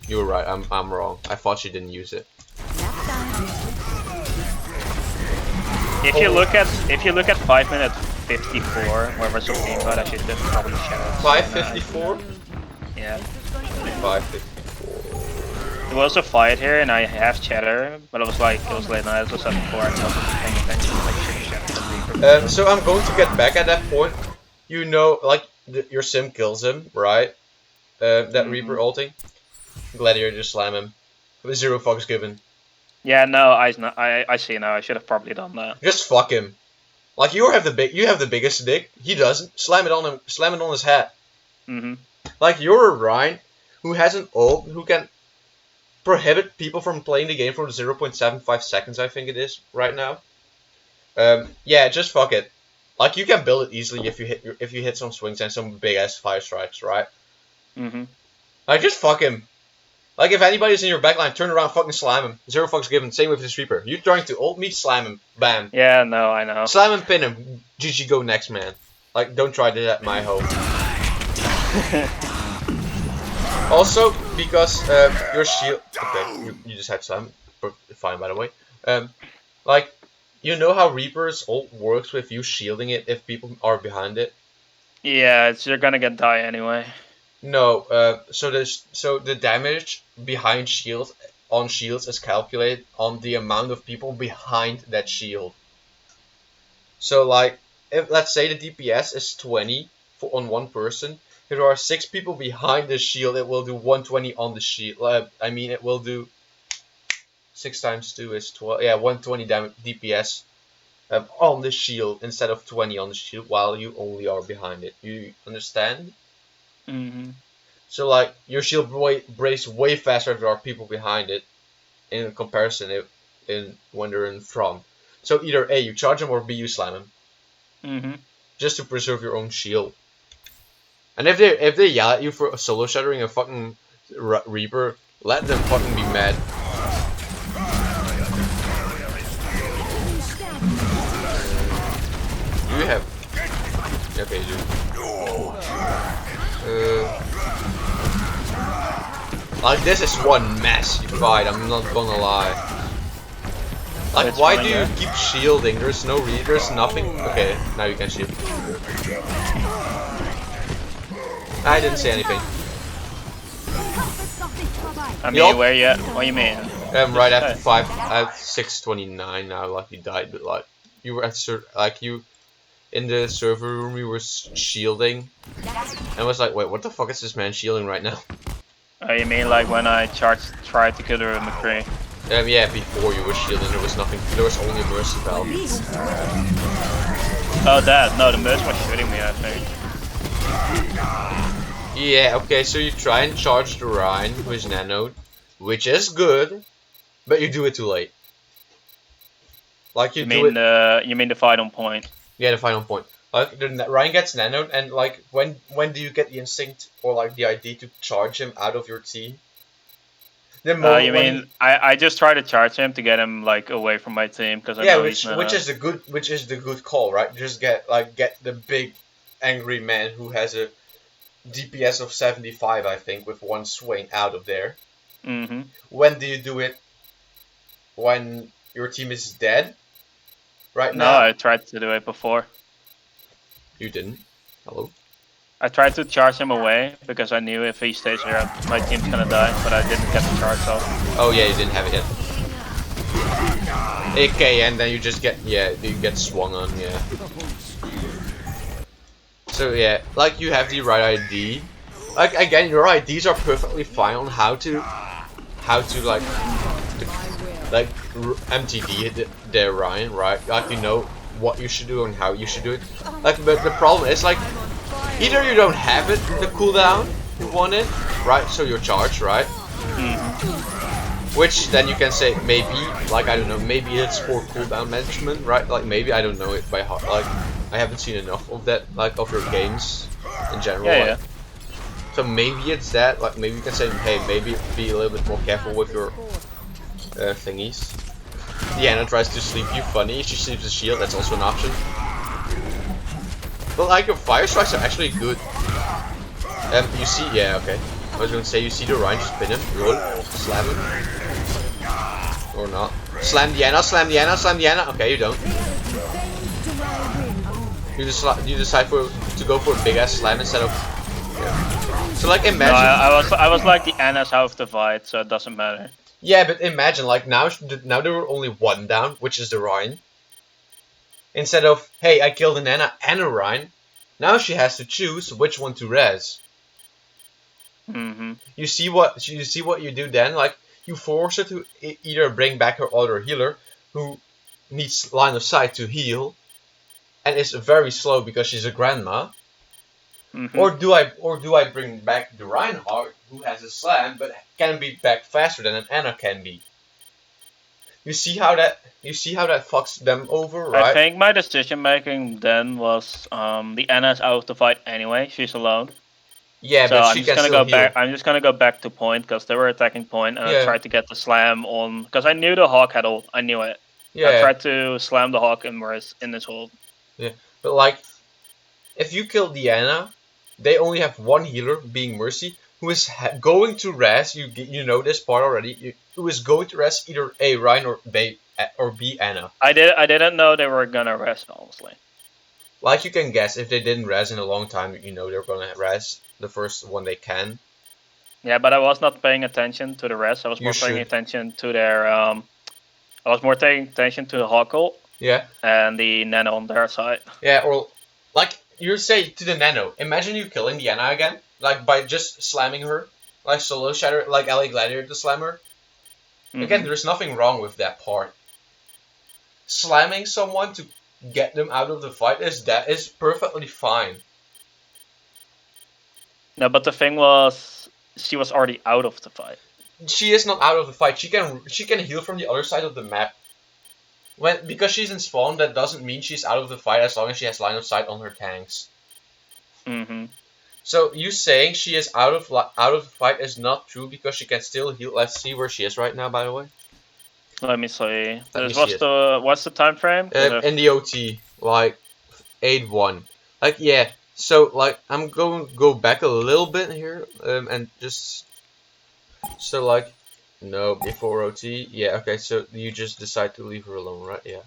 You were right. I'm wrong. I thought she didn't use it. If you look at 5 minutes 54, where was the game, but I should probably shout. 5:54. Yeah. 5:54. There was a fight here, and I have chatter, but it was late night, so 7:04, and I wasn't paying attention. So I'm going to get back at that point. You know, like your sim kills him, right? That Reaper ulting. Gladiator just slam him. With 0 fucks given. Yeah, no, I see now. I should have probably done that. Just fuck him. Like you have the biggest dick. He doesn't. Slam it on him. Slam it on his hat. Like you're a Rein who has an ult who can prohibit people from playing the game for 0.75 seconds. I think it is right now. Yeah, just fuck it. Like you can build it easily if you hit some swings and some big ass fire strikes, right? Like just fuck him. Like if anybody's in your backline, turn around, fucking slam him. 0 fucks given. Same with the sweeper. You're trying to ult me, slam him. Bam. Yeah, no, I know. Slam him, pin him. GG, go next, man. Like don't try that at my home. Also, because your shield. Okay, you just had slam. Fine, by the way. Like, you know how Reaper's ult works with you shielding it if people are behind it? Yeah, you're gonna get die anyway. No, so the damage behind shields on shields is calculated on the amount of people behind that shield. So like, if let's say the DPS is 20 on one person, if there are 6 people behind the shield, it will do 120 on the shield. I mean, it will do 6 times 2 is 12. Yeah, 120 DPS on the shield instead of 20 on the shield, while you only are behind it. You understand? So like your shield breaks way faster if there are people behind it, in comparison when they're in front. So either A, you charge them, or B, you slam them. Just to preserve your own shield. And if they yell at you for solo shattering a fucking Reaper, let them fucking be mad. You have. Okay, you do. Like this is one messy fight, I'm not gonna lie. Like why do you keep shielding? There's no there's nothing. Okay, now you can shield. I didn't say anything. I mean, where you at? What you mean? Right after 6:29 now, like you died, but like you were at you in the server room, you were shielding, and I was like, wait, what the fuck is this man shielding right now? Oh, you mean like when I tried to kill her in McCree? Yeah, before you were shielding, there was nothing. There was only a mercy valve. Oh, that? No, the mercy was shooting me, I think. Yeah, okay, so you try and charge the Rein with Nano, which is good, but you do it too late. Like you mean the final point? Yeah, the final point. Like the Rein gets nanoed, and like when do you get the instinct or like the idea to charge him out of your team? You mean I just try to charge him to get him like away from my team because I know which is the good call, right? Just get the big angry man who has a DPS of 75, I think, with one swing out of there. When do you do it? When your team is dead? Right now? No, I tried to do it before. You didn't. Hello? I tried to charge him away because I knew if he stays here, my team's gonna die, but I didn't get the charge off. Oh yeah, you didn't have it yet. Okay, and then you just get, you get swung on, yeah. So yeah, like you have the right ID. Like again, your IDs are perfectly fine on how to like MTD their Rein, right? Like you know what you should do and how you should do it. Like, but the problem is like either you don't have it, the cooldown you want it, right? So you're charged, right? Which then you can say maybe, like I don't know, maybe it's for cooldown management, right? Like maybe I don't know it by heart. Like I haven't seen enough of that, like of your games in general. Yeah. So maybe it's that. Like maybe you can say, hey, maybe be a little bit more careful with your thingies. Diana tries to sleep you funny. She sleeps the shield. That's also an option. But like your fire strikes are actually good. You see, yeah, okay. I was gonna say you see the Rein, just pin him, roll, slam him, or not. Slam Diana, slam Diana, slam Diana. Okay, you don't. You decide to go for a big ass slam instead of. Yeah. So like imagine. No, I was like the Anna's out of the fight, so it doesn't matter. Yeah, but imagine like now there were only one down, which is the Rein. Instead of hey, I killed an Anna and a Rein, now she has to choose which one to res. You see what you do then? Like you force her to either bring back her other healer, who needs line of sight to heal, and is very slow because she's a grandma. Or do I bring back the Reinhardt, who has a slam but can be back faster than an Anna can be? You see how that fucks them over, right? I think my decision making then was the Anna's out of the fight anyway. She's alone. Yeah, so but I'm she just can gonna still go heal. back. I'm just gonna go back to point because they were attacking point, and I tried to get the slam on because I knew the Hawk had ult. I knew it. Yeah. I tried to slam the Hawk in this hold. Yeah, but like, if you kill Diana, they only have one healer, being Mercy, who is going to res. You know this part already. Who is going to res either A Rein or B Anna. I didn't know they were gonna rest, honestly. Like, you can guess, if they didn't res in a long time, you know they're gonna res the first one they can. Yeah, but I was not paying attention to the rest. I was more paying attention to their I was more paying attention to the Hawk ult. Yeah. And the Nano on their side. Yeah, or like you say to the Nano, imagine you killing Diana again, like by just slamming her, like Solo Shatter, like LA Gladiator to slam her. Again, there's nothing wrong with that part. Slamming someone to get them out of the fight is perfectly fine. No, but the thing was, she was already out of the fight. She is not out of the fight. She can heal from the other side of the map. Because she's in spawn, that doesn't mean she's out of the fight as long as she has line of sight on her tanks. So you saying she is out of the fight is not true because she can still heal. Let's see where she is right now, by the way. Let me see. What's the time frame? In the OT, like 8-1. Like, yeah. So like, I'm going to go back a little bit here, and just so like. No, before OT. Yeah, okay, so you just decide to leave her alone, right? Yeah.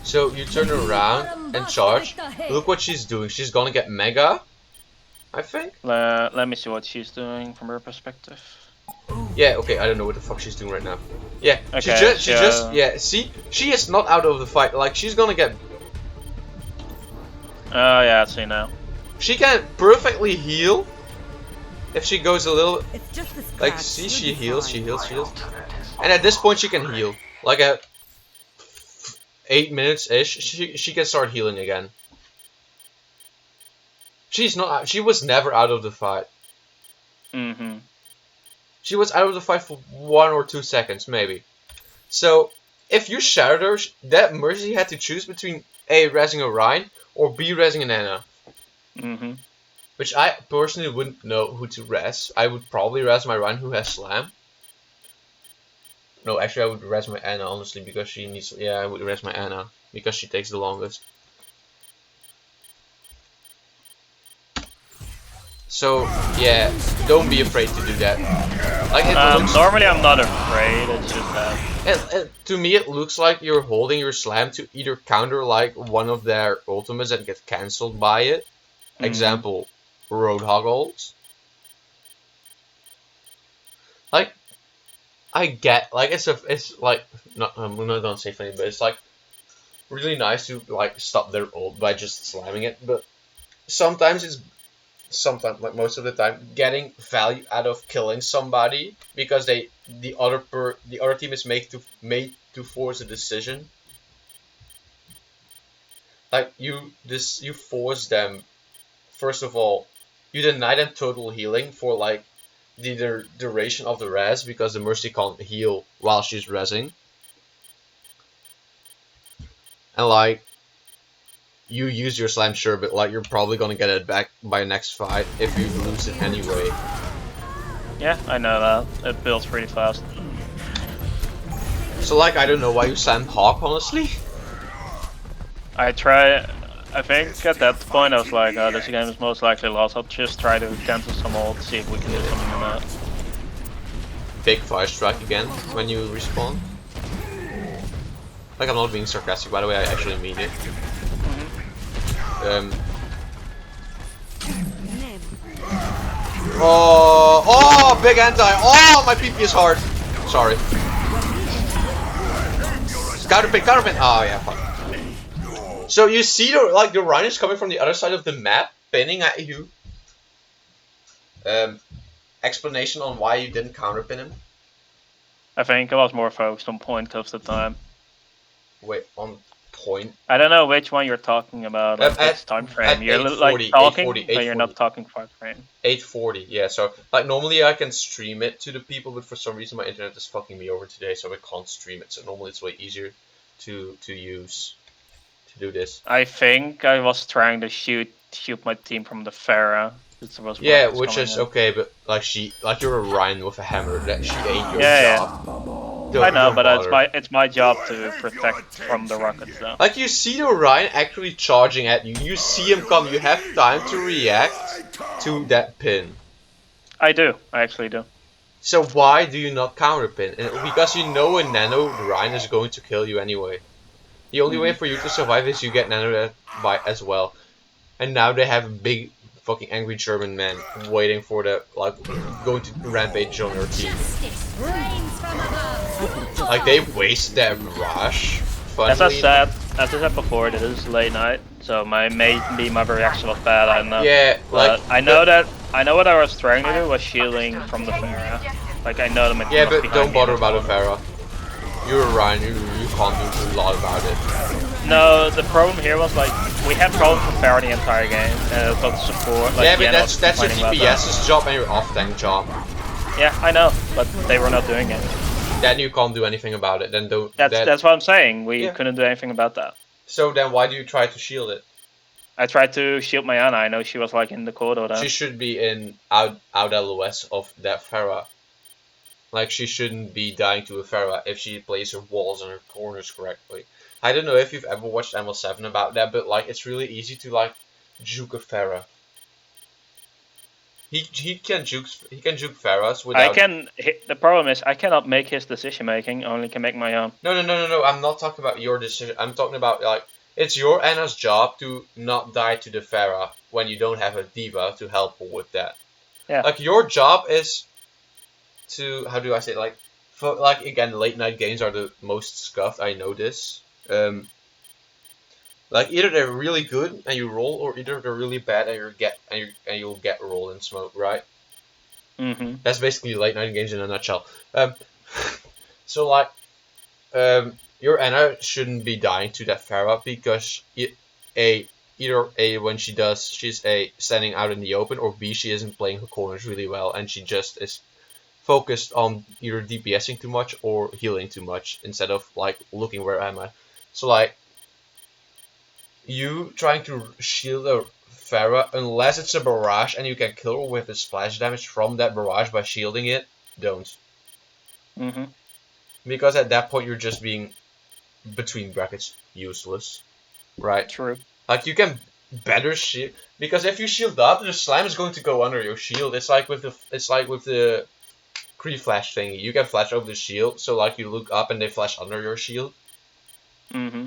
So you turn around and charge. Look what she's doing. She's gonna get Mega, I think. Let me see what she's doing from her perspective. Yeah, okay, I don't know what the fuck she's doing right now. Yeah, okay, she just, yeah, see? She is not out of the fight. Like, she's gonna get... Oh, yeah, I see now. She can perfectly heal. If she goes a little, like, see, she heals. And at this point she can heal. Like at 8 minutes-ish, she can start healing again. She was never out of the fight. She was out of the fight for 1 or 2 seconds, maybe. So, if you shattered her, that Mercy had to choose between A, rezzing a Rein, or B, rezzing an Anna. Which I personally wouldn't know who to res. I would probably res my Rein who has slam. No, actually I would res my Anna, honestly, because she needs... Yeah, I would res my Anna, because she takes the longest. So, yeah, don't be afraid to do that. Like, normally I'm not afraid, it's just that... to me it looks like you're holding your slam to either counter like one of their ultimates that get cancelled by it. Example, Roadhog ults. Like, I get, like, it's like, not, I'm not gonna say funny, but it's like really nice to like stop their ult by just slamming it, but sometimes like most of the time, getting value out of killing somebody because the other team is made to force a decision. Like, you force them. First of all, you deny them total healing for like the duration of the res because the Mercy can't heal while she's rezzing. And like, you use your slam, sure, but like you're probably gonna get it back by next fight if you lose it anyway. Yeah, I know that. It builds pretty fast. So like, I don't know why you slammed Hawk, honestly. I think at that point I was like, this game is most likely lost. I'll just try to cancel some ult, see if we can do something in that. Big fire strike again when you respawn. Like, I'm not being sarcastic, by the way, I actually mean it. Oh, big anti. Oh, my PP is hard. Sorry. Counterpin. Oh yeah, fuck. So you see the Rein is coming from the other side of the map, pinning at you. Explanation on why you didn't counterpin him? I think I was more focused on point of the time. Wait, on point. I don't know which one you're talking about. Which time frame? You're like talking, but you're not talking 5 frame. 840, yeah. So like normally I can stream it to the people, but for some reason my internet is fucking me over today, so I can't stream it. So normally it's way easier to use to do this. I think I was trying to shoot my team from the Pharah. Yeah, which is okay, but like you're a Rein with a hammer. That she ain't your job. Yeah. I know, but it's my job to protect from the rockets, though. Like you see the Rein actually charging at you. You see him come. You have time to react to that pin. I do. I actually do. So why do you not counter pin? Because you know a nano Rein is going to kill you anyway. The only way for you to survive is you get nano by as well. And now they have a big fucking angry German man waiting for the going to rampage on your team. Like they waste that rush. As I said before, it is late night, so maybe my reaction was bad. I don't know. Yeah, but I know what I was trying to do was shielding from the Pharah. Like I know the mechanic. Yeah, but don't bother about the Pharah. You're a Rein, you can't do a lot about it. No, the problem here was like we had problems with Pharah the entire game, and it was support. Like, yeah, but that's your DPS's job and your off-tank job. Yeah, I know, but they were not doing it. Then you can't do anything about it. Then don't. That's what I'm saying. We couldn't do anything about that. So then, why do you try to shield it? I tried to shield my Ana. I know she was like in the corridor. Though. She should be in out LOS of that Pharah. Like she shouldn't be dying to a Pharah if she plays her walls and her corners correctly. I don't know if you've ever watched ML7 about that, but like it's really easy to like juke a Pharah. He can juke Pharahs without. The problem is I cannot make his decision making. Only can make my own. No. I'm not talking about your decision. I'm talking about like it's your Ana's job to not die to the Pharah when you don't have a D.Va to help with that. Yeah. Like your job is to like again late night games are the most scuffed. I know this. Like either they're really good and you roll, or either they're really bad and you'll get roll and smoke, right? Mm-hmm. That's basically late night games in a nutshell. So like, your Ana shouldn't be dying to that Pharah because either when she does, she's standing out in the open, or B, she isn't playing her corners really well and she just is focused on either DPSing too much or healing too much instead of like looking where am I. So like, you trying to shield a Pharah, unless it's a barrage and you can kill her with the splash damage from that barrage by shielding it, don't. Mm-hmm. Because at that point you're just being, between brackets, useless. Right? True. Like you can better shield, because if you shield up, the slime is going to go under your shield. It's like with the Kree-flash thingy. You can flash over the shield, so like you look up and they flash under your shield. Mm-hmm.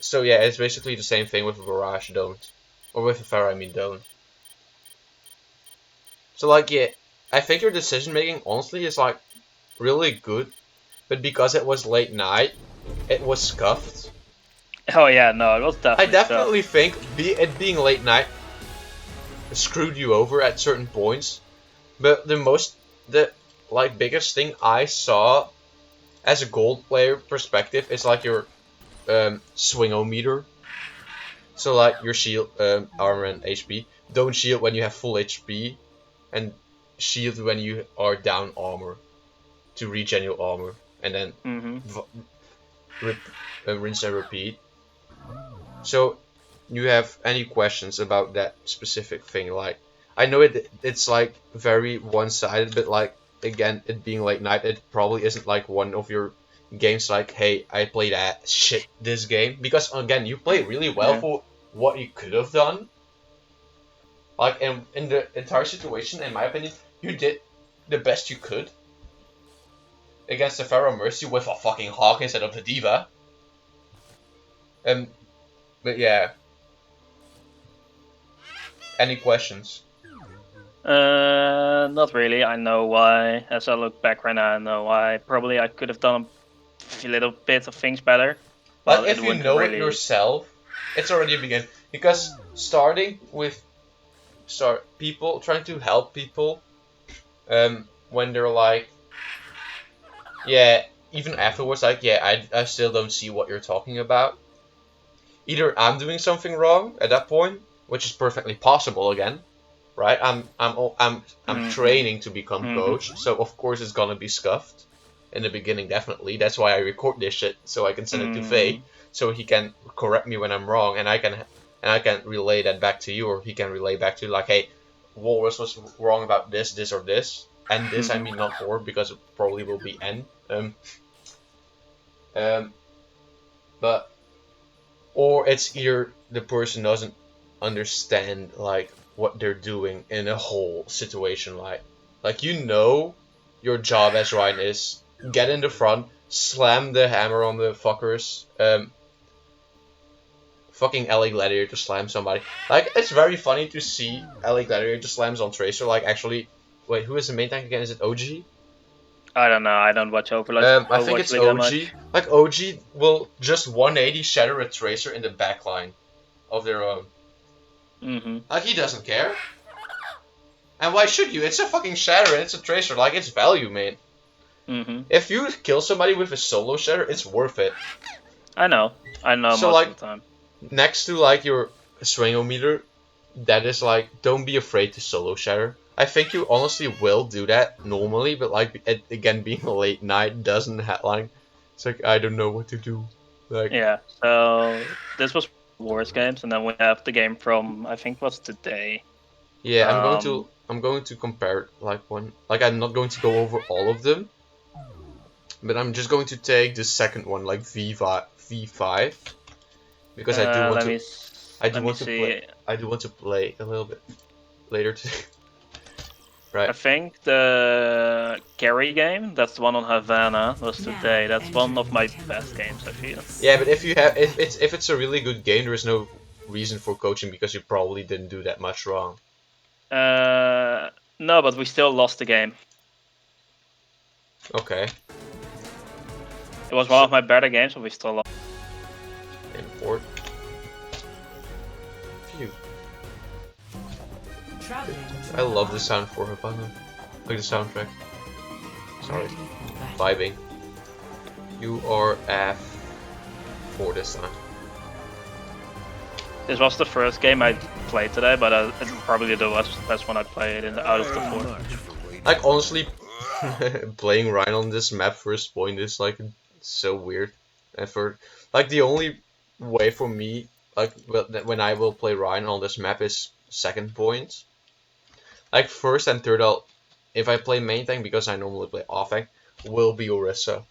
So yeah, it's basically the same thing with a barrage, don't. Or with a Pharah, I mean, don't. So like, yeah, I think your decision making, honestly, is like really good. But because it was late night, it was scuffed. Oh yeah, no, it was definitely I definitely think it being late night screwed you over at certain points. But the biggest thing I saw as a gold player perspective is like your swingometer. So like your shield, armor and HP. Don't shield when you have full HP, and shield when you are down armor to regen your armor, and then rinse and repeat. So, you have any questions about that specific thing? Like, I know it's like very one-sided, but like again, it being late night, it probably isn't like one of your games like, hey, I played this game, because again, you played really well for what you could have done. Like in the entire situation, in my opinion, you did the best you could against the Pharah Mercy with a fucking Hawk instead of the D.Va. But yeah. Any questions? Not really. I know why. As I look back right now, I know why. Probably I could have done a little bit of things better. But if you know it yourself, it's already a begin. Because people trying to help people, when they're like, yeah, even afterwards, like, yeah, I still don't see what you're talking about. either I'm doing something wrong at that point, which is perfectly possible again, right? I'm training to become coach, so of course it's gonna be scuffed in the beginning, definitely. That's why I record this shit so I can send it to Faye, so he can correct me when I'm wrong, and I can relay that back to you, or he can relay back to you like, hey, Walrus was wrong about this, this, or this, and this I mean not or, because it probably will be n. But or it's either the person doesn't understand like what they're doing in a whole situation, like you know your job as Ryan is get in the front, slam the hammer on the fuckers, fucking LA Gladiator slam somebody. Like, it's very funny to see LA Gladiator slams on Tracer. Like, actually, wait, who is the main tank again? Is it OG? I don't know. I don't watch Overwatch. I think it's OG. Like, OG will just 180 shatter a Tracer in the backline of their own. Like, he doesn't care. And why should you? It's a fucking shatter and it's a Tracer. Like, it's value, man. If you kill somebody with a solo shatter, it's worth it. I know so most like, of the time. Next to like your swingometer, that is like, don't be afraid to solo shatter. I think you honestly will do that normally, but like again, being a late night doesn't have like, it's like I don't know what to do. Like, yeah, so this was Wars games, and then we have the game from I think what's today. Yeah, I'm going to compare like one. Like, I'm not going to go over all of them, but I'm just going to take the second one, like V5. Because I do want to play a little bit later today. Right. I think the Carry game, that's the one on Havana, was today. That's one of my best games, I feel. Yeah, but if it's a really good game, there is no reason for coaching because you probably didn't do that much wrong. No, but we still lost the game. Okay. It was one of my better games, but we still lost. Import. Phew. I love the sound for Havana. Like the soundtrack. Sorry. Vibing. You are F4 this time. This was the first game I played today, but it's probably the best one I played out of the 4. Like, honestly, playing Ryan on this map first point is like so weird. And for like the only way for me, like when I will play Ryan on this map is second point. Like first and third, if I play main tank because I normally play off tank, will be Orisa.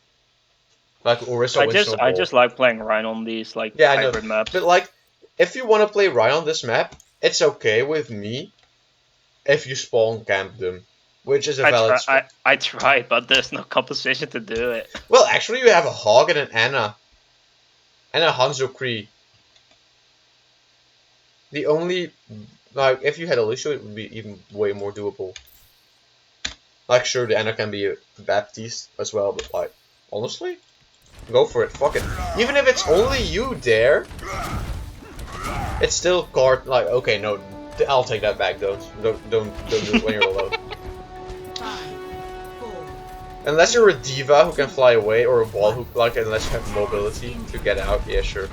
Like Orisa. I just like playing Ryan on these like hybrid maps. But like, if you want to play Ryan on this map, it's okay with me if you spawn camp them, which is a valid. I tried, but there's no composition to do it. Well, actually, you have a Hog and an Anna. And a Hanzo Kree. The only, like, if you had Alicia, it would be even way more doable. Like, sure, the Anna can be a Baptiste as well, but like, honestly, go for it. Fuck it. Even if it's only you there, it's still card. Like, okay, no, I'll take that back. Don't do it when you're alone. Unless you're a diva who can fly away, or a wall hook, like, unless you have mobility to get out, yeah, sure.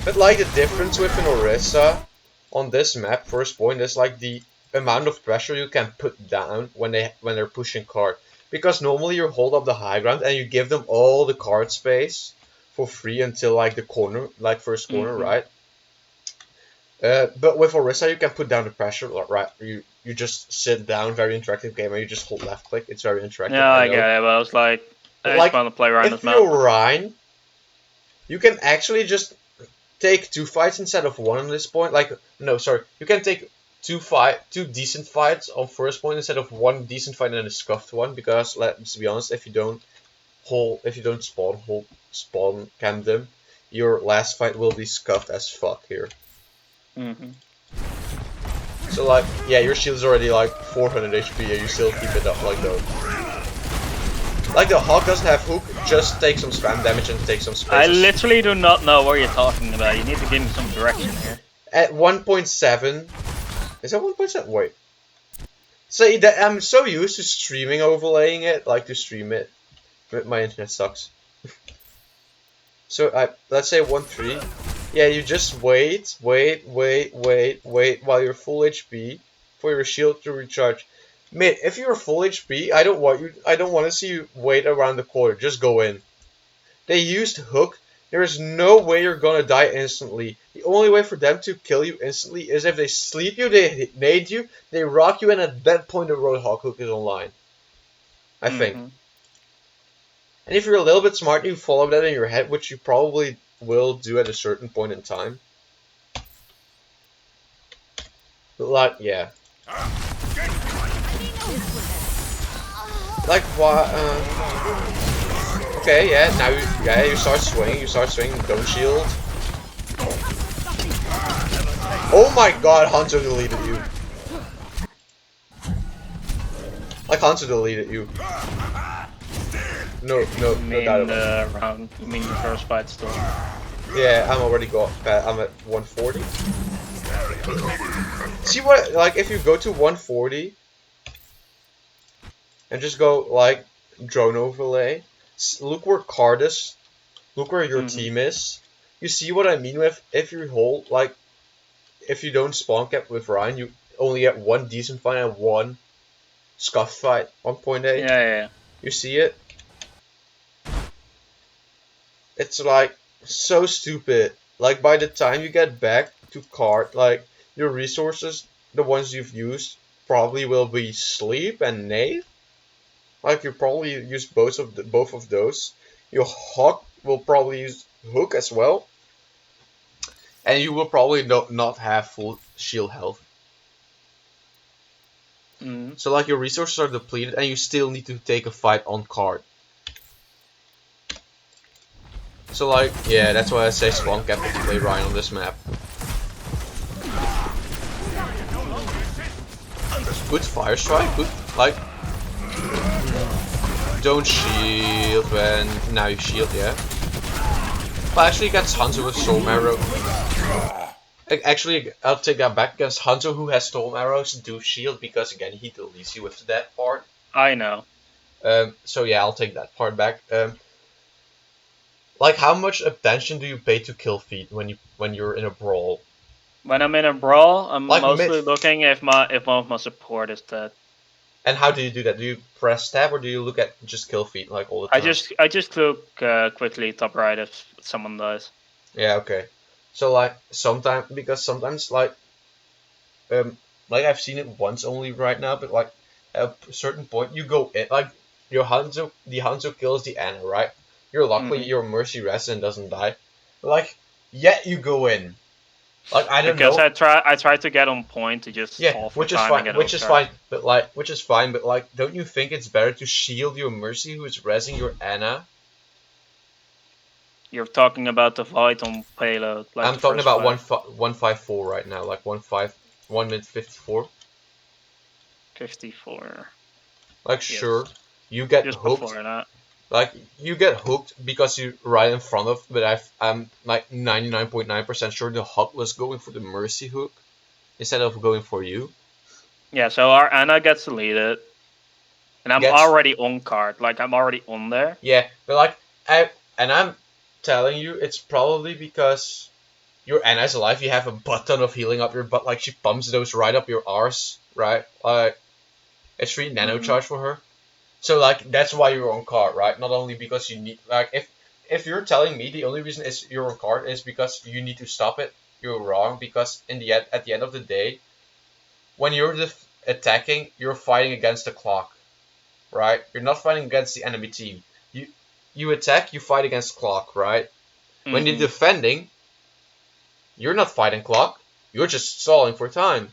But like the difference with an Orisa on this map, first point, is like the amount of pressure you can put down when they're pushing card. Because normally you hold up the high ground and you give them all the card space for free until like the corner, like first corner, right? But with Orisa, you can put down the pressure, right? You just sit down, very interactive game, and you just hold left click. It's very interactive. Yeah, I get it, but I was like, I just want to play Ryan this map. If you're Ryan, you can actually just take 2 fights instead of 1 on this point. Like, no, sorry, you can take 2 decent fights on first point instead of 1 decent fight and then a scuffed one. Because let's be honest, if you don't spawn camp them, your last fight will be scuffed as fuck here. So like, yeah, your shield's already like 400 HP and you still keep it up like though. Like the Hawk doesn't have hook, just take some spam damage and take some spaces. I literally do not know what you're talking about. You need to give me some direction here. At 1.7, is that 1.7? Wait. So I'm so used to streaming overlaying it, like to stream it, My internet sucks. So let's say 1-3. Yeah, you just wait while you're full HP for your shield to recharge. Mate, if you're full HP, I don't want to see you wait around the corner. Just go in. They used hook. There is no way you're gonna die instantly. The only way for them to kill you instantly is if they sleep you, they nade you, they rock you, and at that point the Roadhog hook is online. I think. And if you're a little bit smart, you follow that in your head, which you probably will do at a certain point in time. But like, yeah. Like what? Okay, yeah. Now, you start swinging. Don't shield. Oh my God, Hanzo deleted you. Like Hanzo deleted you. No, you mean the round? You mean the first fight still? Yeah, I'm already I'm at 140. See what? Like, if you go to 140 and just go like drone overlay, look where card is. Look where your team is. You see what I mean with if you hold like if you don't spawn cap with Ryan, you only get one decent fight and one scuff fight. 1.8. Yeah. You see it? It's like so stupid. Like by the time you get back to card, like your resources, the ones you've used, probably will be sleep and nade. Like you probably use both of those. Your hawk will probably use hook as well, and you will probably not have full shield health. So like your resources are depleted, and you still need to take a fight on card. So like, yeah, that's why I say spawn cap if you play Ryan on this map. Good fire strike, good, like, don't shield when, now you shield, yeah. But actually against Hanzo with Storm Arrow, actually I'll take that back, against Hanzo who has Storm Arrows, do shield, because again he deletes you with that part. I know. So yeah, I'll take that part back. Like, how much attention do you pay to kill feed when you're in a brawl? When I'm in a brawl, I'm like mostly looking if one of my support is dead. And how do you do that? Do you press tab or do you look at just kill feed like all the time? I just look quickly top right if someone dies. Yeah, okay. So like sometimes like I've seen it once only right now, but like at a certain point you go in, like the Hanzo kills the Ana, right? You're luckily your Mercy rests and doesn't die. Like, yet you go in. Like, I don't know. Because I try to get on point to just stall for time and which is fine, but like, don't you think it's better to shield your Mercy who is rezzing your Ana? You're talking about the fight on payload. Like I'm talking about 154 right now, like 1 minute 54. 54. Like, yes. Sure, you get just hooked. Before that. Like, you get hooked because you're right in front of, but I'm like 99.9% sure the hook was going for the Mercy hook instead of going for you. Yeah, so our Ana gets deleted, and I'm already on card. Like, I'm already on there. Yeah, but like, I'm telling you, it's probably because your Ana is alive. You have a butt ton of healing up your butt. Like, she pumps those right up your arse, right? Like, it's free nano charge for her. So like that's why you're on card, right? Not only because you need, like, if you're telling me the only reason is you're on card is because you need to stop it, you're wrong. Because at the end of the day, when you're attacking, you're fighting against the clock, right? You're not fighting against the enemy team. You attack, you fight against clock, right? When you're defending, you're not fighting clock. You're just stalling for time.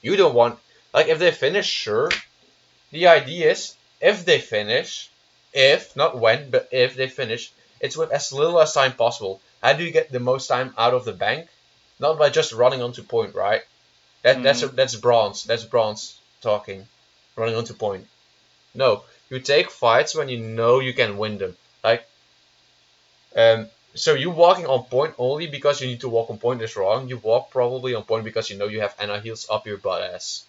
You don't want, like, if they finish, sure. The idea is, if they finish, not when, but if they finish, it's with as little as time possible. How do you get the most time out of the bank? Not by just running onto point, right? That's bronze. That's bronze talking. Running onto point. No, you take fights when you know you can win them. Like, so you walking on point only because you need to walk on point is wrong. You walk probably on point because you know you have Ana heals up your butt ass.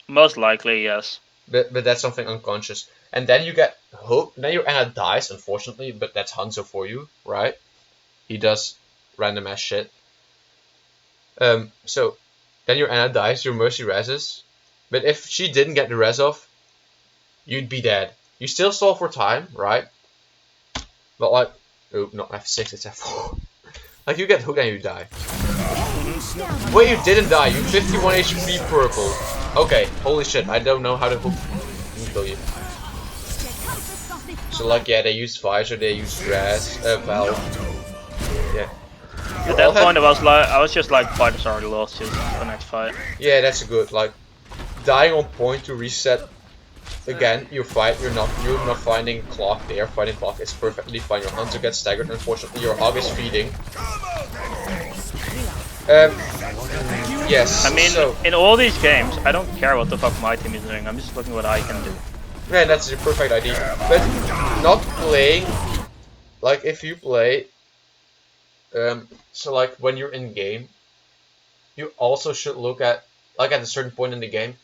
Most likely, yes. But that's something unconscious. and then you get hooked, and then your Ana dies, unfortunately, but that's Hanzo for you, right? He does random ass shit. So then your Ana dies, your Mercy reses, but if she didn't get the res off, you'd be dead. You still stall for time, right? But like, oh, not F6, it's F4. Like, you get hooked and you die. Wait, you didn't die, you 51 HP purple. Okay, holy shit, I don't know how to hook can kill you. So like, yeah, they used Visor, they used Valve. Yeah. At that point, I was just like, fighters already lost, just the next fight. Yeah, that's good. Like, dying on point to reset again your fight. You're not finding clock there. Fighting clock is perfectly fine. Your Hunter gets staggered. Unfortunately, your Hog is feeding. Yes. I mean, so, in all these games, I don't care what the fuck my team is doing. I'm just looking what I can do. Yeah, that's the perfect idea. But not playing, like if you play, so like when you're in game, you also should look at, like at a certain point in the game,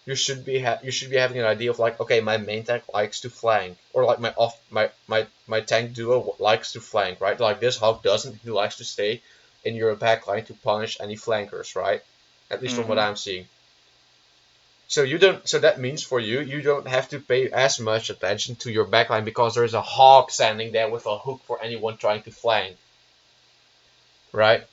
you should be having an idea of like, okay, my main tank likes to flank, or like my tank duo likes to flank, right? Like this Hog doesn't. He likes to stay in your backline to punish any flankers, right? At least from what I'm seeing. So you don't. So that means for you, you don't have to pay as much attention to your backline because there's a Hog standing there with a hook for anyone trying to flank, right?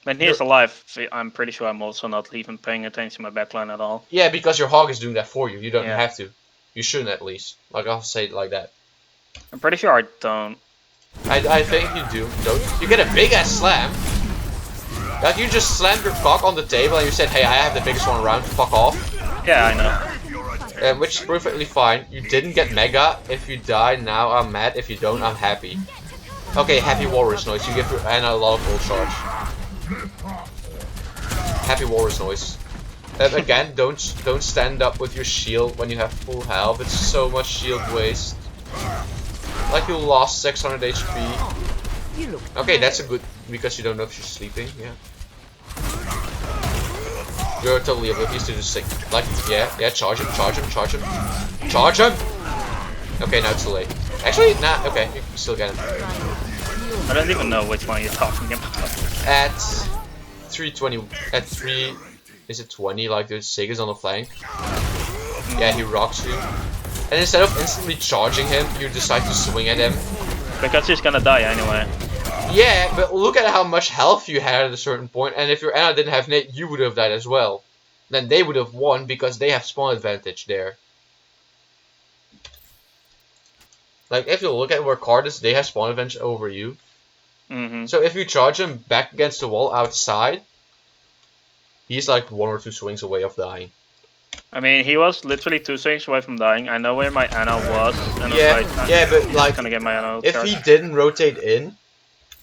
When he is alive, I'm pretty sure I'm also not even paying attention to my backline at all. Yeah, because your Hog is doing that for you. You don't have to. You shouldn't, at least. Like, I'll say it like that. I'm pretty sure I don't. I think you do. Don't you get a big ass slam? Like, you just slammed your cock on the table and you said, hey, I have the biggest one around, fuck off. Yeah, I know. Which is perfectly fine. You didn't get Mega. If you die now, I'm mad. If you don't, I'm happy. Okay, happy Walrus noise. You give your Ana a lot of full charge. Happy Walrus noise. Again, don't stand up with your shield when you have full health. It's so much shield waste. Like you lost 600 HP. Okay, that's a good, because you don't know if she's sleeping. Yeah. You're totally oblivious to the sick. Like, yeah, charge him. Charge him! Okay, now it's too late. Actually, nah, okay, you can still get him. I don't even know which one you're talking about. At 320, at 3, is it 20, like the Sig is on the flank? Yeah, he rocks you. And instead of instantly charging him, you decide to swing at him. Because he's gonna die anyway. Yeah, but look at how much health you had at a certain point, and if your Ana didn't have Nate, you would have died as well. Then they would have won because they have spawn advantage there. Like, if you look at where Card is, they have spawn advantage over you. So if you charge him back against the wall outside, he's like 1 or 2 swings away of dying. I mean, he was literally 2 swings away from dying. I know where my Ana was, and yeah, I was like, yeah, but like, gonna get my Ana if he didn't rotate in,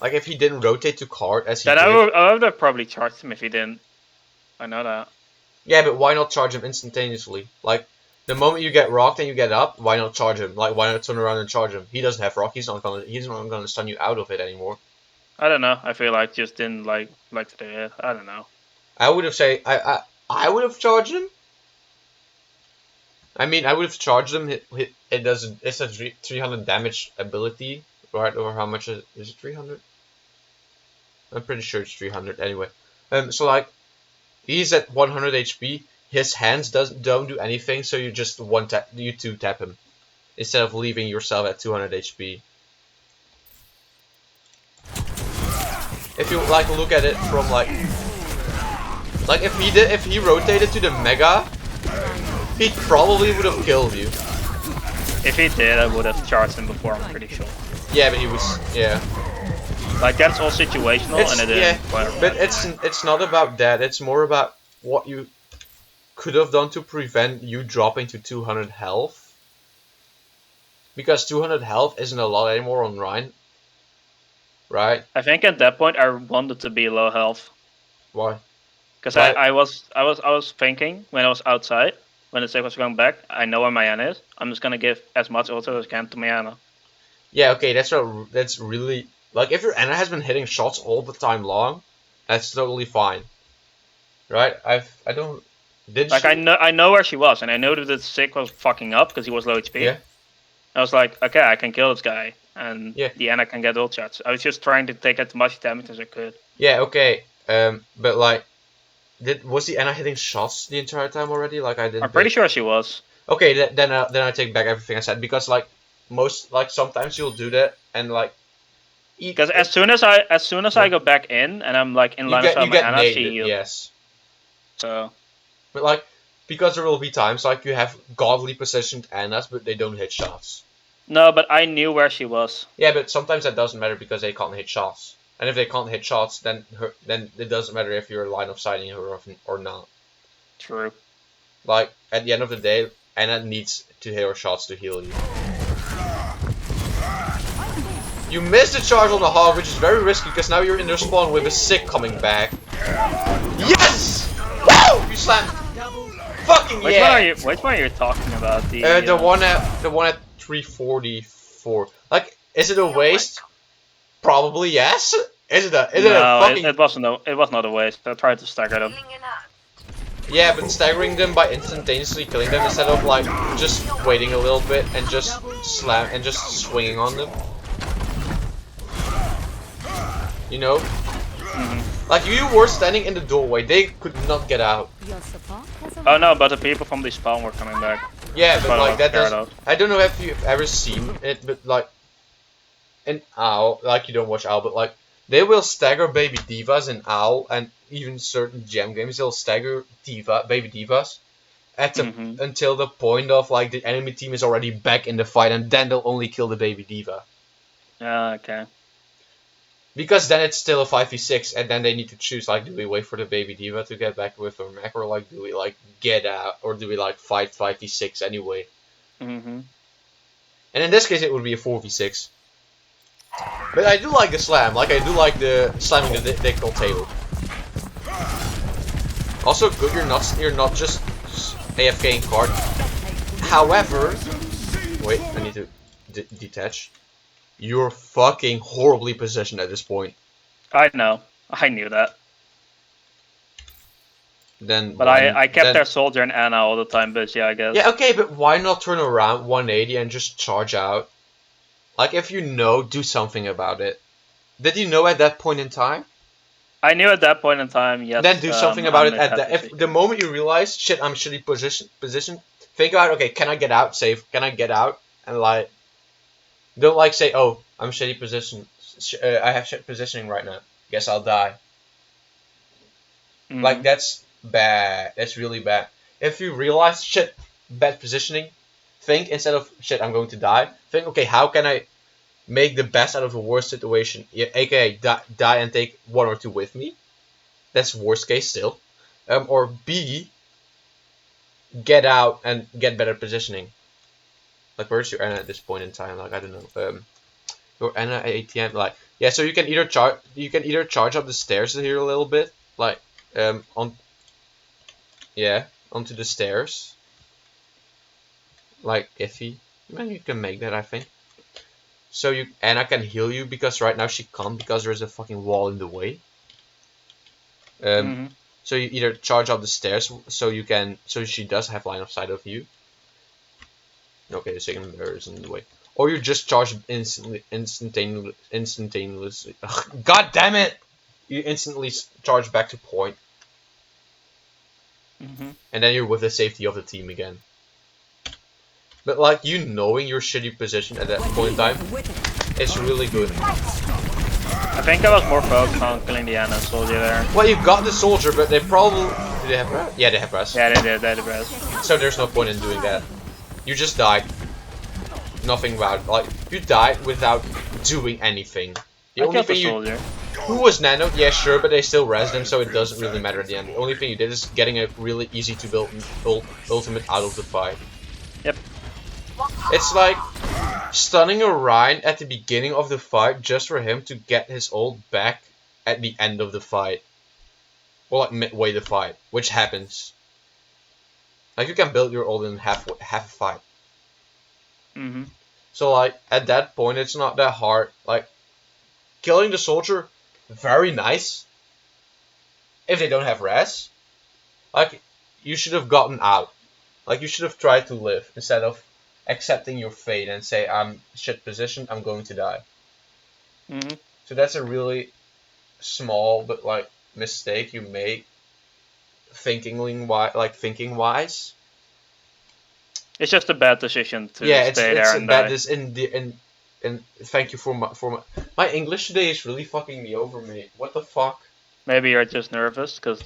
like if he didn't rotate to Card as he did, I would have probably charged him if he didn't. I know that. Yeah, but why not charge him instantaneously? Like, the moment you get rocked and you get up, why not charge him? Like, why not turn around and charge him? He doesn't have rock. He's not gonna stun you out of it anymore. I don't know. I feel like just didn't like to do it. I don't know. I would have say I would have charged him. I mean, I would have charged him. It's a 300 damage ability, right? Or how much is it? 300? I'm pretty sure it's 300 anyway. So like, he's at 100 HP. His hands don't do anything, so you just you 2-tap him instead of leaving yourself at 200 HP. If you like look at it from like if he rotated to the Mega, he probably would have killed you. If he did, I would have charged him before, I'm pretty sure. Yeah, but he was, yeah. Like, that's all situational, and it yeah, is. But it's not about that. It's more about what you could have done to prevent you dropping to 200 health. Because 200 health isn't a lot anymore on Rein. Right? I think at that point I wanted to be low health. Why? Because I was thinking when I was outside, when the Sig was going back, I know where my Ana is. I'm just gonna give as much auto as I can to my Ana. Yeah, okay, that's really, like, if your Ana has been hitting shots all the time long, that's totally fine. Right? I don't Did like she? I know where she was, and I know that the Sick was fucking up because he was low HP. Yeah. I was like, okay, I can kill this guy, and Yeah. the Ana can get ult shots. I was just trying to take as much damage as I could. Yeah. Okay. But like, was the Ana hitting shots the entire time already? Like I didn't. I'm pretty sure she was. Okay, then I take back everything I said, because like sometimes you'll do that and like. Because as soon as I go back in and I'm like in line of sight of my Ana, she healed. Yes. So. But like, because there will be times like you have godly positioned Anas, but they don't hit shots. No, but I knew where she was. Yeah, but sometimes that doesn't matter because they can't hit shots. And if they can't hit shots, then it doesn't matter if you're line of sighting her or not. True. Like at the end of the day, Ana needs to hit her shots to heal you. You missed the charge on the Hog, which is very risky because now you're in their spawn with a Sick coming back. Yes! Woo! You slammed. Fucking yeah! Which one are you talking about? The one at 344. Like, is it a waste? Probably yes. Is it a fucking? It was not a waste. I tried to stagger them. Yeah, but staggering them by instantaneously killing them instead of like just waiting a little bit and just swinging on them. You know? Like, you were standing in the doorway, they could not get out. Oh no, but the people from the spawn were coming back. Yeah, but like, that does... I don't know if you've ever seen it, but like... In OWL, like you don't watch OWL, but like... They will stagger baby divas in OWL, and even certain gem games, they'll stagger baby divas. Until the point of like, the enemy team is already back in the fight, and then they'll only kill the baby diva. Okay. Because then it's still a 5v6, and then they need to choose, like, do we wait for the baby diva to get back with her mech, or like, do we like get out, or do we like fight 5v6 anyway? And in this case, it would be a 4v6. But I do like the slam, like I do like the slamming the dick on table. Also good, you're not just AFKing card. However, wait, I need to detach. You're fucking horribly positioned at this point. I know. I knew that. But I kept their soldier and Ana all the time, but yeah, I guess. Yeah, okay, but why not turn around 180 and just charge out? Like, if you know, do something about it. Did you know at that point in time? I knew at that point in time, yes. Then do something about it at that. If the moment you realize, shit, I'm shitty position, think about, okay, can I get out safe? Can I get out? And like, don't like say, oh, I'm shitty position. I have shit positioning right now. Guess I'll die. Like, that's bad. That's really bad. If you realize, shit, bad positioning, think instead of, shit, I'm going to die. Think, okay, how can I make the best out of the worst situation? Yeah, aka, die and take one or two with me. That's worst case still. Or B, get out and get better positioning. Like, where's your Ana at this point in time? Like, I don't know. Your Ana at ATM, like, yeah. So you can either charge up the stairs here a little bit, like, onto the stairs, like iffy. Man, you can make that, I think. So Ana can heal you because right now she can't because there's a fucking wall in the way. So you either charge up the stairs so she does have line of sight of you. Okay, the second barrier is in the way. Or you just charge instantaneously. God damn it! You instantly charge back to point. And then you're with the safety of the team again. But like, you knowing your shitty position at that point in time, it's really good. I think I was more focused on killing the Ana soldier there. Well, you got the soldier, but they probably... Do they have res? Yeah, they have res. Yeah, they did. They had res. So there's no point in doing that. You just died. Nothing about... Like, you died without doing anything. The only thing soldier. Who was nano? Yeah, sure, but they still res them, so it doesn't really matter at the end. The only thing you did is getting a really easy to build ultimate out of the fight. Yep. It's like stunning Orion at the beginning of the fight just for him to get his ult back at the end of the fight. Or like midway the fight, which happens. Like, you can build your ult in half a fight. So like, at that point it's not that hard. Like, killing the soldier, very nice. If they don't have res. Like, you should have gotten out. Like, you should have tried to live instead of accepting your fate and say, I'm shit positioned, I'm going to die. Mm-hmm. So that's a really small but like mistake you make thinking wise. It's just a bad decision to stay there and die. And thank you for my English today is really fucking me over, mate. What the fuck? Maybe you're just nervous because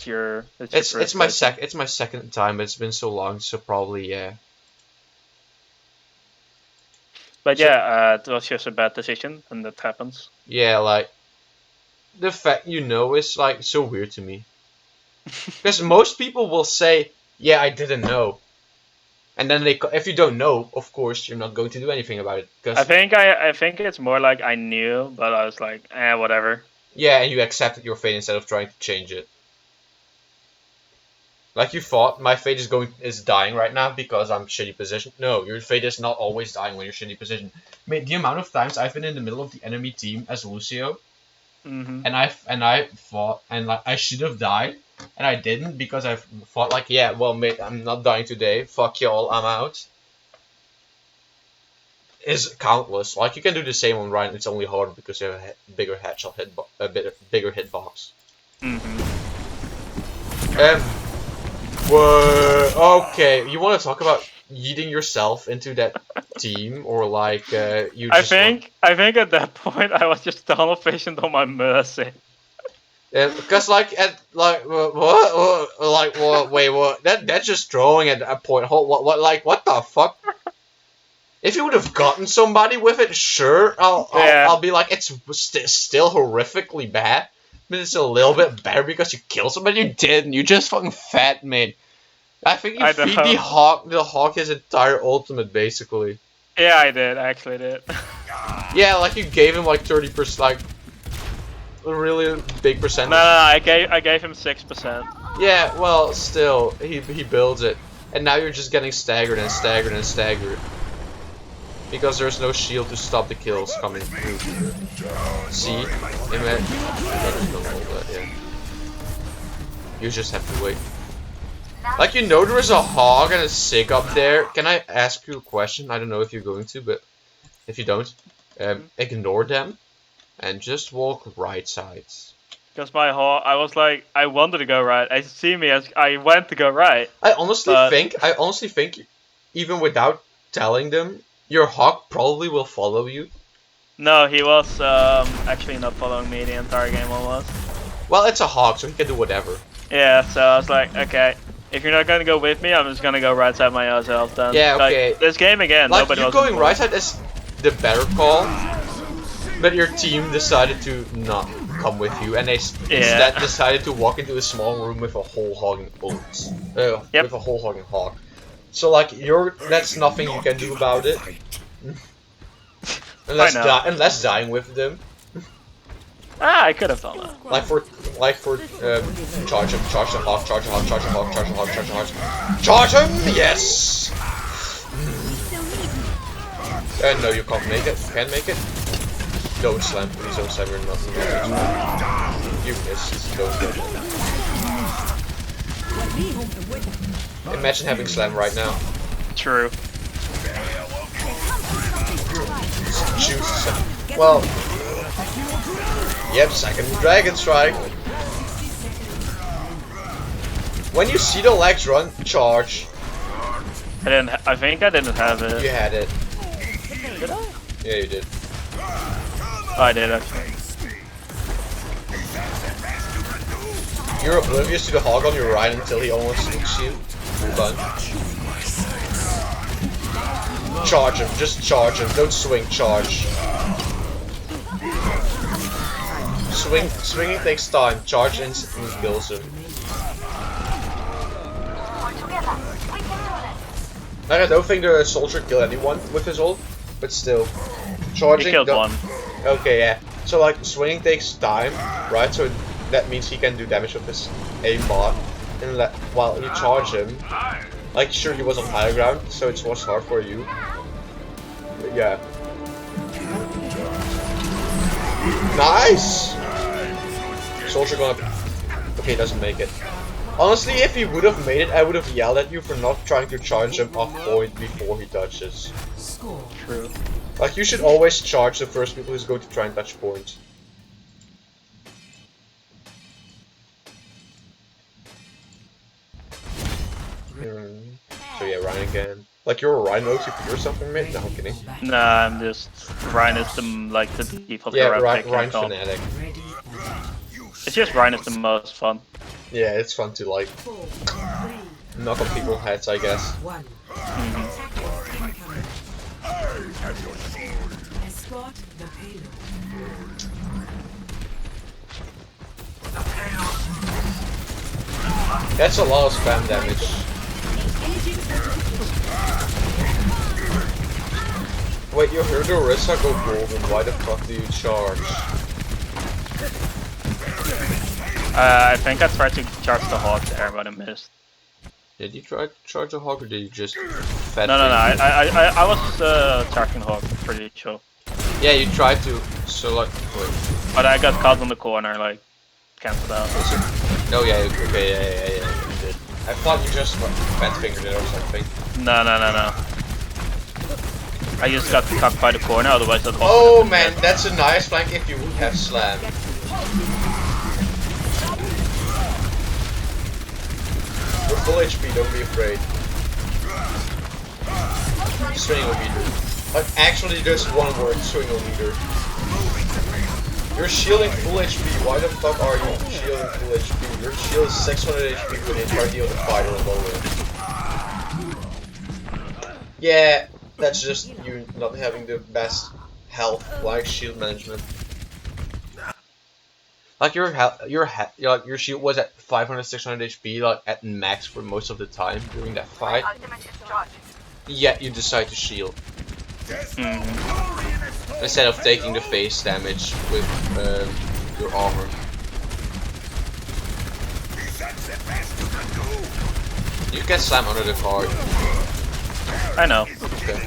it's my second time. It's been so long, so probably yeah. But yeah, it was just a bad decision, and that happens. Yeah, like the fact is like so weird to me. Because most people will say, "Yeah, I didn't know," and then if you don't know, of course, you're not going to do anything about it. Cause I think it's more like I knew, but I was like, whatever. Yeah, and you accepted your fate instead of trying to change it. Like you thought, my fate is dying right now because I'm shitty positioned. No, your fate is not always dying when you're shitty positioned. Mate, the amount of times I've been in the middle of the enemy team as Lucio, and I fought and like I should have died, and I didn't because I thought like, yeah, well, mate, I'm not dying today. Fuck y'all, I'm out. Is countless. Like you can do the same on Ryan. It's only harder because you have a bigger headshot bigger hitbox. Okay, you want to talk about yeeting yourself into that team or like you? I think at that point I was just tunnel visioned on my Mercy. Because wait, what? That's just throwing at a point. What the fuck? If you would have gotten somebody with it, sure, I'll be like, it's still horrifically bad, but it's a little bit better because you killed somebody. You didn't. You just fucking fat, man. I think you feed the hawk his entire ultimate, basically. Yeah, I did. I actually did. Yeah, like you gave him like 30%, like a really big percentage. No, I gave him 6%. Yeah, well, still, he builds it, and now you're just getting staggered and staggered and staggered. Because there's no shield to stop the kills coming through. See? You just have to wait. Like, you know there is a hog and a sig up there. Can I ask you a question? I don't know if you're going to, but if you don't, ignore them and just walk right sides. Because my hog, I was like, I wanted to go right. I see me as I went to go right. I honestly think, even without telling them, your hawk probably will follow you. No, he was actually not following me the entire game almost. Well, it's a hawk, so he can do whatever. Yeah, so I was like, okay, if you're not gonna go with me, I'm just gonna go right side myself then. Yeah, okay. Like, this game again, like, nobody you going right side is the better call, but your team decided to not come with you, and they instead decided to walk into a small room with a whole hogging bullets. With a whole hogging hawk. So like that's nothing you can do about it. Unless dying with them. I could have done that. Like for charge the hawk, charge the hawk. Charge him, yes! No, you can't make it. Can make it. Don't slam, please don't slam, you're nothing. You missed, don't get it. Imagine having slam right now. True. Choose. Well. Yep, second dragon strike. When you see the legs run, charge. I think I didn't have it. You had it. Did I? Yeah, you did. I did actually. You're oblivious to the hog on your right until he almost hooks you. Done. Charge him, just charge him. Don't swing, charge. Swinging takes time. Charge instantly kills him. I don't think the soldier killed anyone with his ult, but still. Charging. He killed one. Okay, yeah. So like swinging takes time, right? So that means he can do damage with his aimbot, and while you charge him, like sure he was on higher ground, so it was hard for you. But yeah. Nice. Soldier gonna. Okay, doesn't make it. Honestly, if he would have made it, I would have yelled at you for not trying to charge him off point before he touches. True. Like, you should always charge the first people who's going to try and touch point. So yeah, Rein again. Like, you're a Rein OTP or something, mate? No, I'm kidding. Nah, I'm just... Rein is the, like, the default yeah, pick. Rein fanatic. It's just Rein is the most fun. Yeah, it's fun to, like, knock on people's heads, I guess. That's a lot of spam damage. Wait, you heard Orisa go golden, why the fuck do you charge? I think I tried to charge the Hawk there, but I missed. Did you try to charge a Hawk or did you just fat No, I was charging Hawk, pretty sure. Yeah, you tried to, so like, wait. But I got caught on the corner, like, cancelled out. No, yeah, okay, yeah, you did. I thought you just fat fingered it or something. No. I just got caught by the corner, otherwise I'd Oh man, that's a nice flank if you would have slammed. You're full HP, don't be afraid. Swing meter. Like, actually just one word, swing meter. You're shielding full HP, why the fuck are you shielding full HP? Your shield is 600 HP for the entirety of the fight or lower. Yeah, that's just you not having the best health, like shield management. Like your shield was at 500, 600 HP, like at max for most of the time during that fight. Yet you decide to shield instead of taking the face damage with your armor. You can slam under the card. I know. Okay.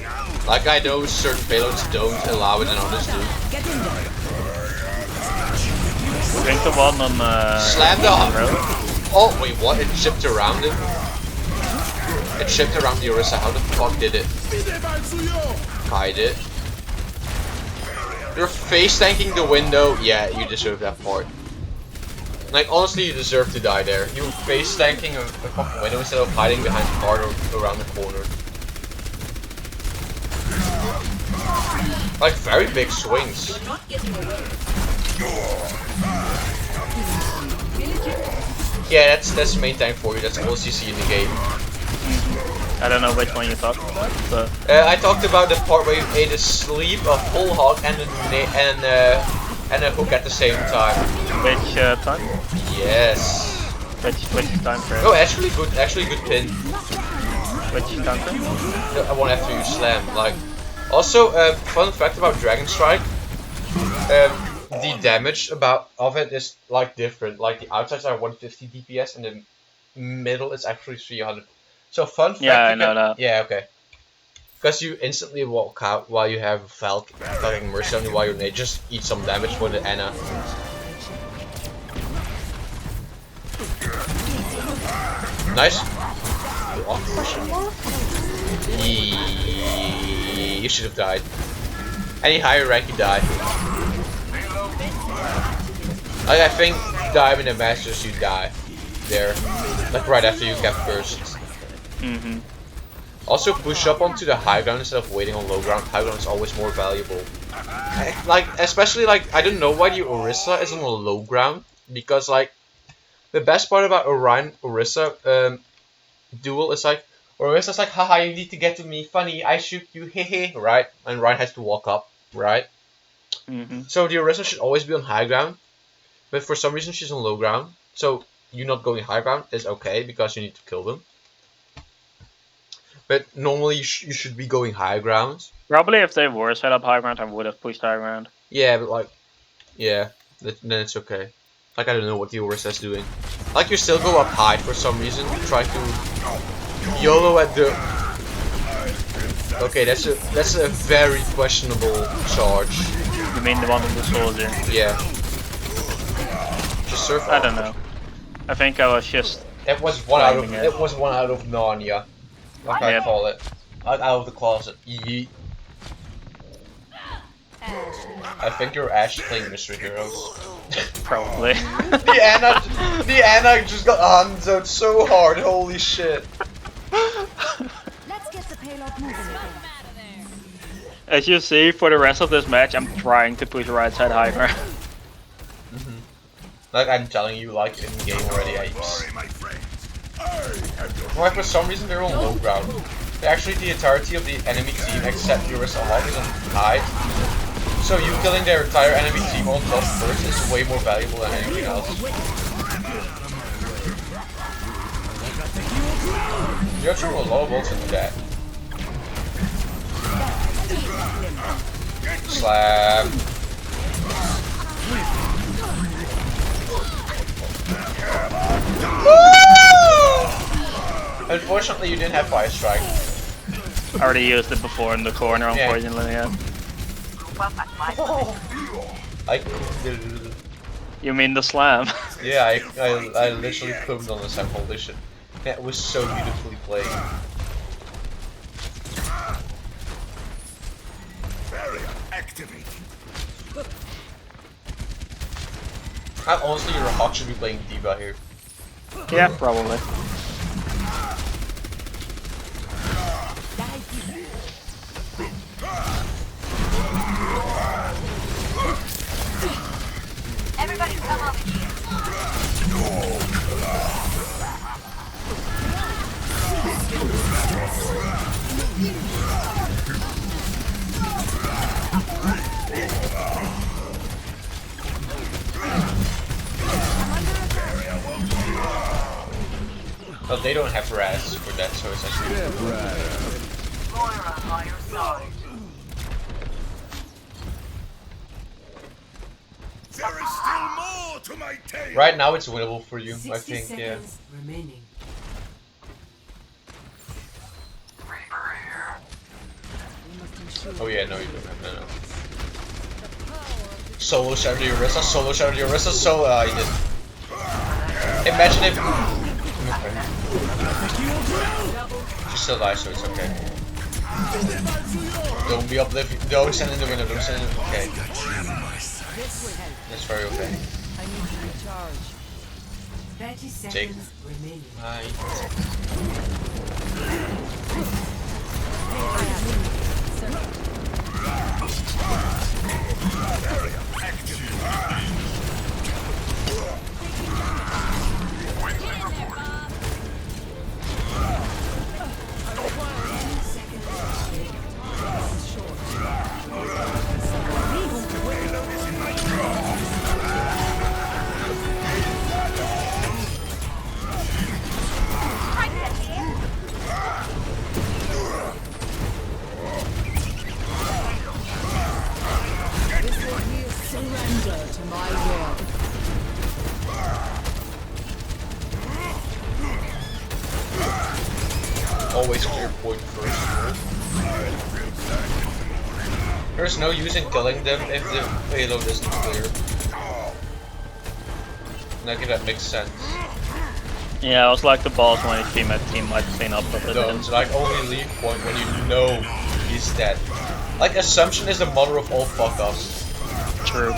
Like I know certain payloads don't allow it and others do. Drink the one on slam the Oh wait, what? It shipped around it? It shipped around the Orisa. How the fuck did it? Hide it. You're face tanking the window. Yeah, you deserve that part. Like honestly, you deserve to die there. You face tanking a fucking window instead of hiding behind the car or around the corner. Like very big swings. Yeah, that's the main tank for you. That's all CC in the game. I don't know which one you talked about, but I talked about the part where you ate a sleep, a full hog, and a hook at the same time. Which time? Yes. Which time frame? Oh, actually good pin. Which time frame? I won't have to use slam. Like, also, fun fact about Dragon Strike. The damage of it is like different. Like the outsides are 150 DPS and the middle is actually 300. So fun fact. Yeah, I know that. Yeah, okay. Because you instantly walk out while you have fucking Mercy on you while you just eat some damage for the Ana. Nice. You should have died. Any higher rank you die. Like I think Diamond and Masters you die there. Like right after you get first. Also push up onto the high ground instead of waiting on low ground. High ground is always more valuable. Like especially like I don't know why the Orisa is on a low ground, because like the best part about Orion Orisa duel is like Orisa's like, haha, you need to get to me, funny, I shoot you, hehe, right? And Ryan has to walk up, right? So the Orisa should always be on high ground, but for some reason she's on low ground. So you not going high ground is okay because you need to kill them. But normally you should be going high ground. Probably if they were set up high ground, I would have pushed high ground. Yeah, but like, yeah, then it's okay. Like I don't know what the Orisa's doing. Like you still go up high for some reason. Try to YOLO at the. Okay, that's a very questionable charge. You mean the one with the soldier? Yeah. Just surf. I don't know. I think I was just It was one out of it was one out of Narnia. Like I call it. Out of the closet. Yeet. I think you're Ash playing Mystery Heroes. Probably. the Ana just got Hanzo'd so hard, holy shit. Let's get the payload moving again. As you see, for the rest of this match, I'm trying to push right side higher. Like I'm telling you, like in game already, like for some reason they're on low ground. Actually, the entirety of the enemy team except Ursa Hog is on high. So you killing their entire enemy team on top first is way more valuable than anything else. You're throwing a lot of bolts into that. Slam. Unfortunately, you didn't have Fire Strike. I already used it before in the corner, unfortunately. Yeah. I. You mean the slam? Yeah, I literally plumed on the slam. Holy shit! That was so beautifully played. Activate. Honestly, your Hawk should be playing D.Va here. Yeah, probably. Everybody come over here. Well, they don't have Raz for that, so it's actually Moira by your side. There is still more to my tale. right now. It's winnable for you, I 60 think. Yeah. seconds remaining. Oh yeah, no, you don't have no. Solo Shadow Ursa, solo Shadow Ursa, so he did. Imagine if. She still dies, so it's okay. Don't be oblivious. Don't send in the window. Don't send in. Okay. That's very okay. I need to recharge. 30 seconds remaining. Hi. Surrender to my will. Always clear point first. There's no use in killing them if the payload isn't clear. Like, if that makes sense. Yeah, I was like the boss when his team might clean up a bit. No, it's like only leave point when you know he's dead. Like, assumption is the mother of all fuck-ups. True.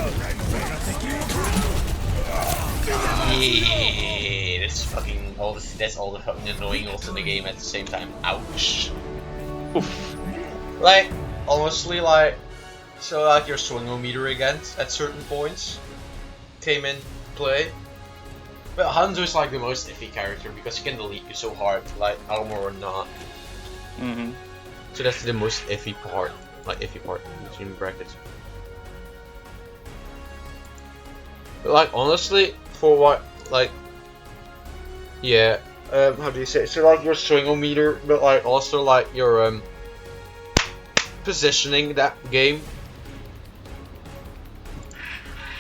Yeah, that's fucking all. That's all the fucking annoying also in the game at the same time. Ouch. Oof. Like, honestly, like, so like your swingometer again at certain points came in play. But Hanzo is like the most iffy character because he can delete you so hard, like armor or not. So that's the most iffy part, like iffy part between brackets. But like honestly, for what, like, yeah, how do you say it? So like your swingometer, but like also like your positioning that game.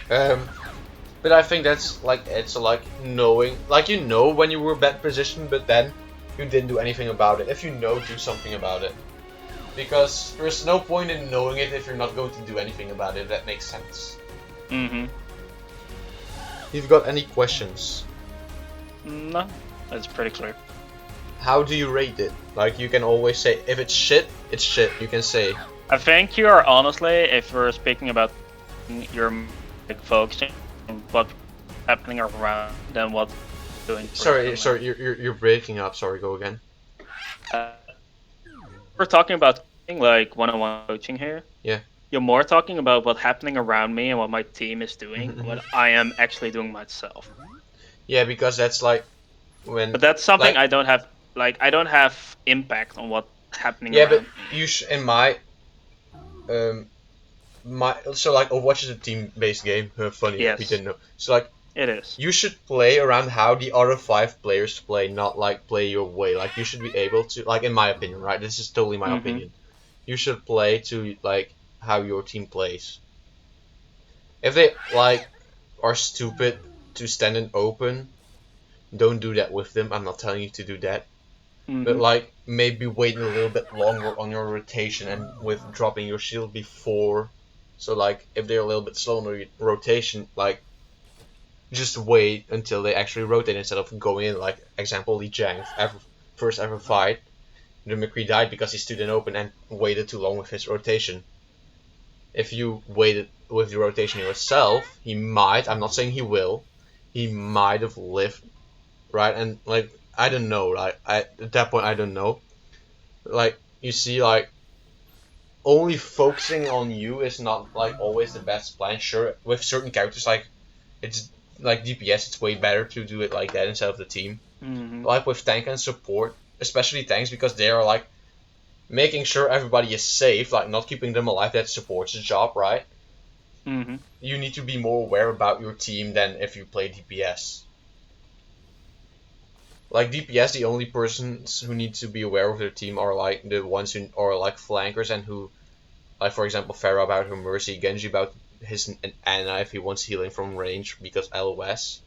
But I think that's like, it's like knowing, like you know when you were bad positioned, but then you didn't do anything about it. If you know, do something about it. Because there's no point in knowing it if you're not going to do anything about it, if that makes sense. Mm-hmm. You've got any questions? No. It's pretty clear. How do you rate it? Like, you can always say, if it's shit, it's shit. You can say. I think you are honestly, if we're speaking about your like, focusing on what's happening around than what's doing. Sorry, you're breaking up. Sorry, go again. We're talking about like one-on-one coaching here. Yeah. You're more talking about what's happening around me and what my team is doing, and what I am actually doing myself. Yeah, because that's like when. But that's something like, I don't have. Like I don't have impact on what's happening. Yeah, around but you in my so like Overwatch is a team-based game. Funny, yes. We didn't know. So like. It is. You should play around how the other 5 players play, not like play your way. Like you should be able to, like in my opinion, right? This is totally my opinion. You should play to like how your team plays. If they like are stupid to stand in open, don't do that with them. I'm not telling you to do that. But like maybe wait a little bit longer on your rotation and with dropping your shield before. So like if they're a little bit slow on the rotation, like just wait until they actually rotate instead of going in. Like example, Lee Jang, first ever fight, the McCree died because he stood in open and waited too long with his rotation. If you waited with the rotation yourself, he might. I'm not saying he will. He might have lived, right? And like I don't know. Like at that point, I don't know. Like you see, like only focusing on you is not like always the best plan. Sure, with certain characters, like it's. Like DPS, it's way better to do it like that instead of the team. Like with tank and support, especially tanks, because they are like making sure everybody is safe, like not keeping them alive. That's support's job, right? You need to be more aware about your team than if you play DPS. Like DPS, the only persons who need to be aware of their team are like the ones who are like flankers and who, like for example, Pharah about her Mercy, Genji about his Ana if he wants healing from range because LOS,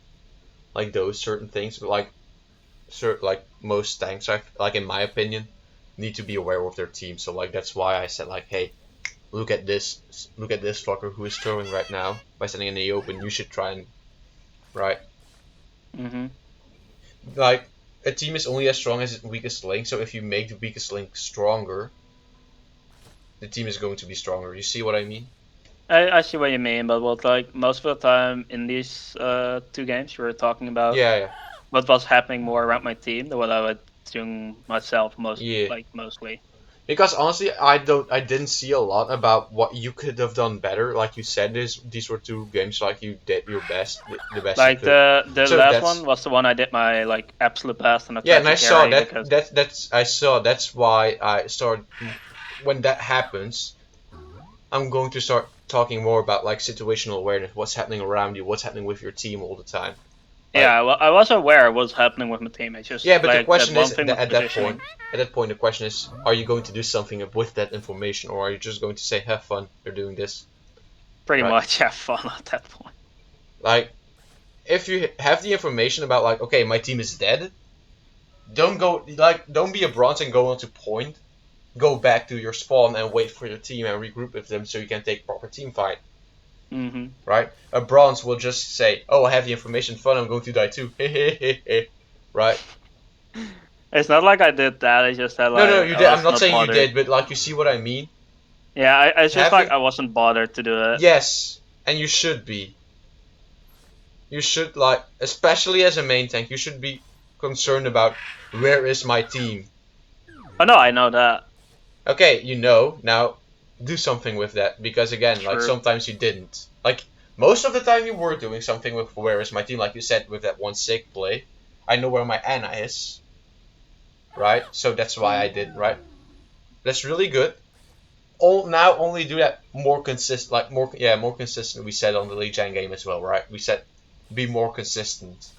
like those certain things. But like most tanks, like in my opinion, need to be aware of their team. So like that's why I said like, hey, look at this fucker who is throwing right now by standing in the open. You should try and right. Like a team is only as strong as its weakest link. So if you make the weakest link stronger, the team is going to be stronger. You see what I mean? I see what you mean, but what like most of the time in these 2 games, we were talking about what was happening more around my team than what I was doing myself mostly. Because honestly, I didn't see a lot about what you could have done better. Like you said, these were 2 games like you did your best, the best. Like you could. the So last one was the one I did my like absolute best and and I saw that. That's why I started. When that happens, I'm going to start talking more about like situational awareness, what's happening around you, what's happening with your team all the time. Yeah, well, I was aware of what's happening with my team. It's just but like, the question is at that point, the question is, are you going to do something with that information, or are you just going to say, have fun, you're doing this? Pretty much have fun at that point. Like, if you have the information about like, okay, my team is dead, don't be a bronze and go on to point. Go back to your spawn and wait for your team and regroup with them so you can take proper team fight. Right? A bronze will just say, oh, I have the information, fun, I'm going to die too. Right? It's not like I did that, it's just that like... No, you did. I'm not saying bothered. You did, but like, you see what I mean? Yeah, it's just like I wasn't bothered to do it. Yes, and you should be. You should, like, especially as a main tank, you should be concerned about, where is my team? Oh no, I know that. Okay, now do something with that, because again, like sometimes you didn't. Like most of the time you were doing something with where is my team, like you said with that one sick play. I know where my Ana is. Right? So that's why I did, right? That's really good. Now only do that more consistent, like more consistent. We said on the Lee Jang game as well, right? We said be more consistent.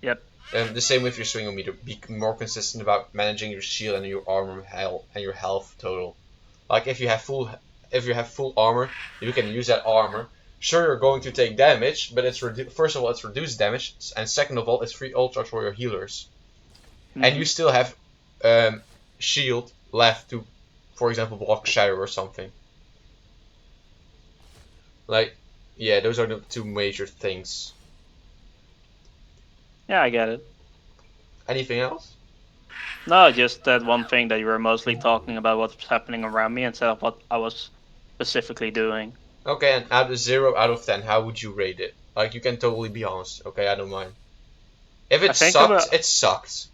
Yep. And the same with your swing meter. Be more consistent about managing your shield and your armor and your health total. Like if you have full armor, you can use that armor. Sure, you're going to take damage, but it's first of all it's reduced damage, and second of all it's free ult charge for your healers. And you still have shield left to, for example, block shadow or something. Like, yeah, those are the 2 major things. Yeah, I get it. anything else? No, just that one thing that you were mostly talking about what's happening around me instead of what I was specifically doing. Okay, and out of 0 out of 10, how would you rate it? Like, you can totally be honest. Okay, I don't mind. If it sucked, it sucked.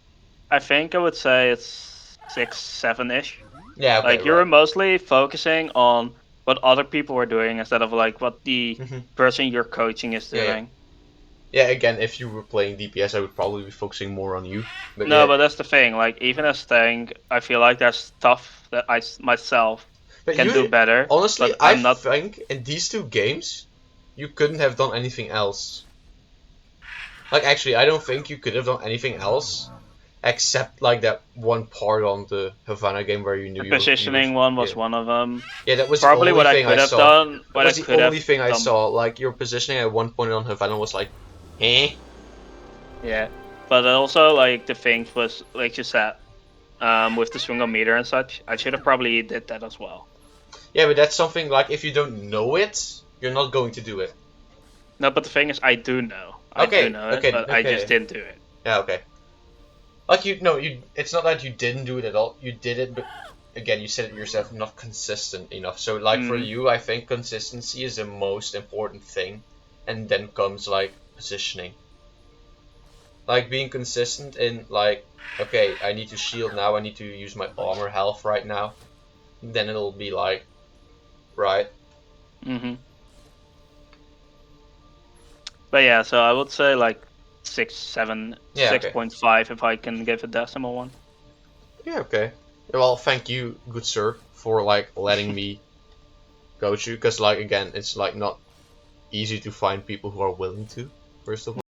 I think I would say it's 6, 7-ish. Yeah, okay, like you were mostly focusing on what other people were doing instead of like what the person you're coaching is doing. Yeah, again, if you were playing DPS, I would probably be focusing more on you. But no, but that's the thing. Like even as Tank, I feel like there's stuff that I myself can do better. Honestly, I think in these 2 games, you couldn't have done anything else. Like actually, I don't think you could have done anything else. Except like that one part on the Havana game where you knew the positioning one was one of them. Yeah, that was probably the only what thing I could have done. That was the only thing I saw. Like your positioning at one point on Havana was like, eh. Yeah, but also like the thing was like you said, with the swingometer and such. I should have probably did that as well. Yeah, but that's something like if you don't know it, you're not going to do it. No, but the thing is, I do know. I do know it, but I just didn't do it. Yeah, okay. Like it's not that you didn't do it at all. You did it, but again, you said it yourself, not consistent enough. So like for you, I think consistency is the most important thing, and then comes like positioning. Like being consistent in like, okay, I need to shield now. I need to use my armor health right now. Then it'll be like, right. But yeah, so I would say like 6, 7, yeah, 6.5 if I can give a decimal one. Yeah, okay. Well, thank you, good sir, for like letting me coach you, because like again, it's like not easy to find people who are willing to, first of all.